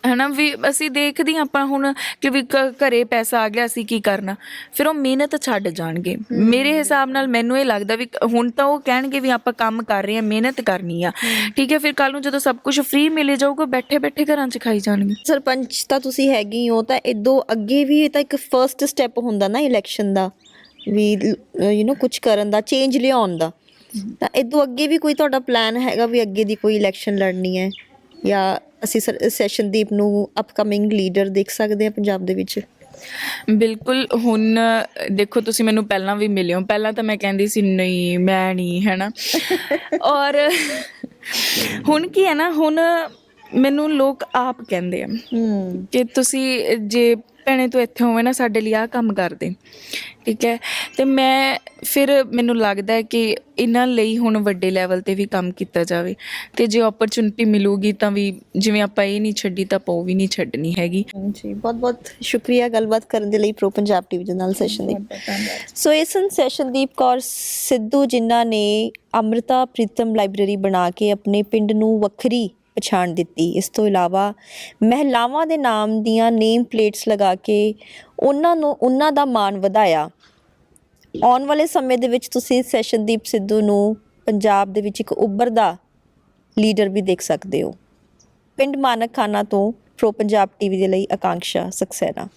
ਹੈ ਨਾ। ਵੀ ਅਸੀਂ ਦੇਖਦੇ ਹਾਂ ਆਪਾਂ ਹੁਣ ਕਿ ਵੀ ਘਰੇ ਪੈਸਾ ਆ ਗਿਆ ਅਸੀਂ ਕੀ ਕਰਨਾ, ਫਿਰ ਉਹ ਮਿਹਨਤ ਛੱਡ ਜਾਣਗੇ। ਮੇਰੇ ਹਿਸਾਬ ਨਾਲ ਮੈਨੂੰ ਇਹ ਲੱਗਦਾ ਵੀ ਹੁਣ ਤਾਂ ਉਹ ਕਹਿਣਗੇ ਵੀ ਆਪਾਂ ਕੰਮ ਕਰ ਰਹੇ ਹਾਂ, ਮਿਹਨਤ ਕਰਨੀ ਆ, ਠੀਕ ਹੈ, ਫਿਰ ਕੱਲ੍ਹ ਨੂੰ ਜਦੋਂ ਸਭ ਕੁਝ ਫ੍ਰੀ ਮਿਲੇ ਜਾਊਗਾ ਬੈਠੇ ਬੈਠੇ ਘਰਾਂ 'ਚ ਖਾਈ ਜਾਣਗੇ। ਸਰਪੰਚ ਤਾਂ ਤੁਸੀਂ ਹੈਗੇ ਹੀ ਹੋ, ਤਾਂ ਇਦੋਂ ਅੱਗੇ ਵੀ ਇਹ ਤਾਂ ਇੱਕ ਫਰਸਟ ਸਟੈਪ ਹੁੰਦਾ ਨਾ ਇਲੈਕਸ਼ਨ ਦਾ, ਵੀ ਕੁਝ ਕਰਨ ਦਾ, ਚੇਂਜ ਲਿਆਉਣ ਦਾ। ਤਾਂ ਇਦੋਂ ਅੱਗੇ ਵੀ ਕੋਈ ਤੁਹਾਡਾ ਪਲਾਨ ਹੈਗਾ ਵੀ ਅੱਗੇ ਦੀ ਕੋਈ ਇਲੈਕਸ਼ਨ ਲੜਨੀ ਹੈ, ਜਾਂ ਅਸੀਂ ਸੈਸ਼ਨਦੀਪ ਨੂੰ ਅਪਕਮਿੰਗ ਲੀਡਰ ਦੇਖ ਸਕਦੇ ਹਾਂ ਪੰਜਾਬ ਦੇ ਵਿੱਚ? ਬਿਲਕੁਲ। ਹੁਣ ਦੇਖੋ ਤੁਸੀਂ ਮੈਨੂੰ ਪਹਿਲਾਂ ਵੀ ਮਿਲੇ ਹੋ, ਪਹਿਲਾਂ ਤਾਂ ਮੈਂ ਕਹਿੰਦੀ ਸੀ ਨਹੀਂ ਮੈਂ ਨਹੀਂ, ਹੈ ਨਾ, ਔਰ ਹੁਣ ਕੀ ਹੈ ਨਾ, ਹੁਣ ਮੈਨੂੰ ਲੋਕ ਆਪ ਕਹਿੰਦੇ ਆ ਕਿ ਤੁਸੀਂ ਜੇ ਭੈਣੇ ਤੂੰ ਇੱਥੇ ਹੋਵੇ ਨਾ ਸਾਡੇ ਲਈ ਆਹ ਕੰਮ ਕਰਦੇ, ਠੀਕ ਹੈ। ਅਤੇ ਮੈਂ ਫਿਰ ਮੈਨੂੰ ਲੱਗਦਾ ਹੈ ਕਿ ਇਹਨਾਂ ਲਈ ਹੁਣ ਵੱਡੇ ਲੈਵਲ 'ਤੇ ਵੀ ਕੰਮ ਕੀਤਾ ਜਾਵੇ, ਅਤੇ ਜੇ ਓਪਰਚੁਨਿਟੀ ਮਿਲੂਗੀ ਤਾਂ ਵੀ ਜਿਵੇਂ ਆਪਾਂ ਇਹ ਨਹੀਂ ਛੱਡੀ ਤਾਂ ਆਪਾਂ ਉਹ ਵੀ ਨਹੀਂ ਛੱਡਣੀ ਹੈਗੀ। ਜੀ ਬਹੁਤ ਬਹੁਤ ਸ਼ੁਕਰੀਆ ਗੱਲਬਾਤ ਕਰਨ ਦੇ ਲਈ ਪ੍ਰੋ ਪੰਜਾਬ ਟੀਵੀ ਦੇ ਨਾਲ ਸੈਸ਼ਨਦੀਪ। ਸੋ ਇਹ ਸਨ ਸੈਸ਼ਨਦੀਪ ਕੌਰ ਸਿੱਧੂ, ਜਿਨ੍ਹਾਂ ਨੇ ਅੰਮ੍ਰਿਤਾ ਪ੍ਰੀਤਮ ਲਾਇਬ੍ਰੇਰੀ ਬਣਾ ਕੇ ਆਪਣੇ ਪਿੰਡ ਨੂੰ ਵੱਖਰੀ ਪਛਾਣ ਦਿੱਤੀ। ਇਸ ਤੋਂ ਇਲਾਵਾ ਮਹਿਲਾਵਾਂ ਦੇ ਨਾਮ ਦੀਆਂ ਨੇਮ ਪਲੇਟਸ ਲਗਾ ਕੇ ਉਹਨਾਂ ਦਾ ਮਾਣ ਵਧਾਇਆ। ਆਉਣ ਵਾਲੇ ਸਮੇਂ ਦੇ ਵਿੱਚ ਤੁਸੀਂ ਸੈਸ਼ਨਦੀਪ ਸਿੱਧੂ ਨੂੰ ਪੰਜਾਬ ਦੇ ਵਿੱਚ ਇੱਕ ਉੱਭਰਦਾ ਲੀਡਰ ਵੀ ਦੇਖ ਸਕਦੇ ਹੋ। ਪਿੰਡ ਮਾਨਕ ਖਾਨਾ ਤੋਂ ਪ੍ਰੋ ਪੰਜਾਬ ਟੀਵੀ ਦੇ ਲਈ ਆਕਾਂਕਸ਼ਾ ਸਕਸੈਨਾ।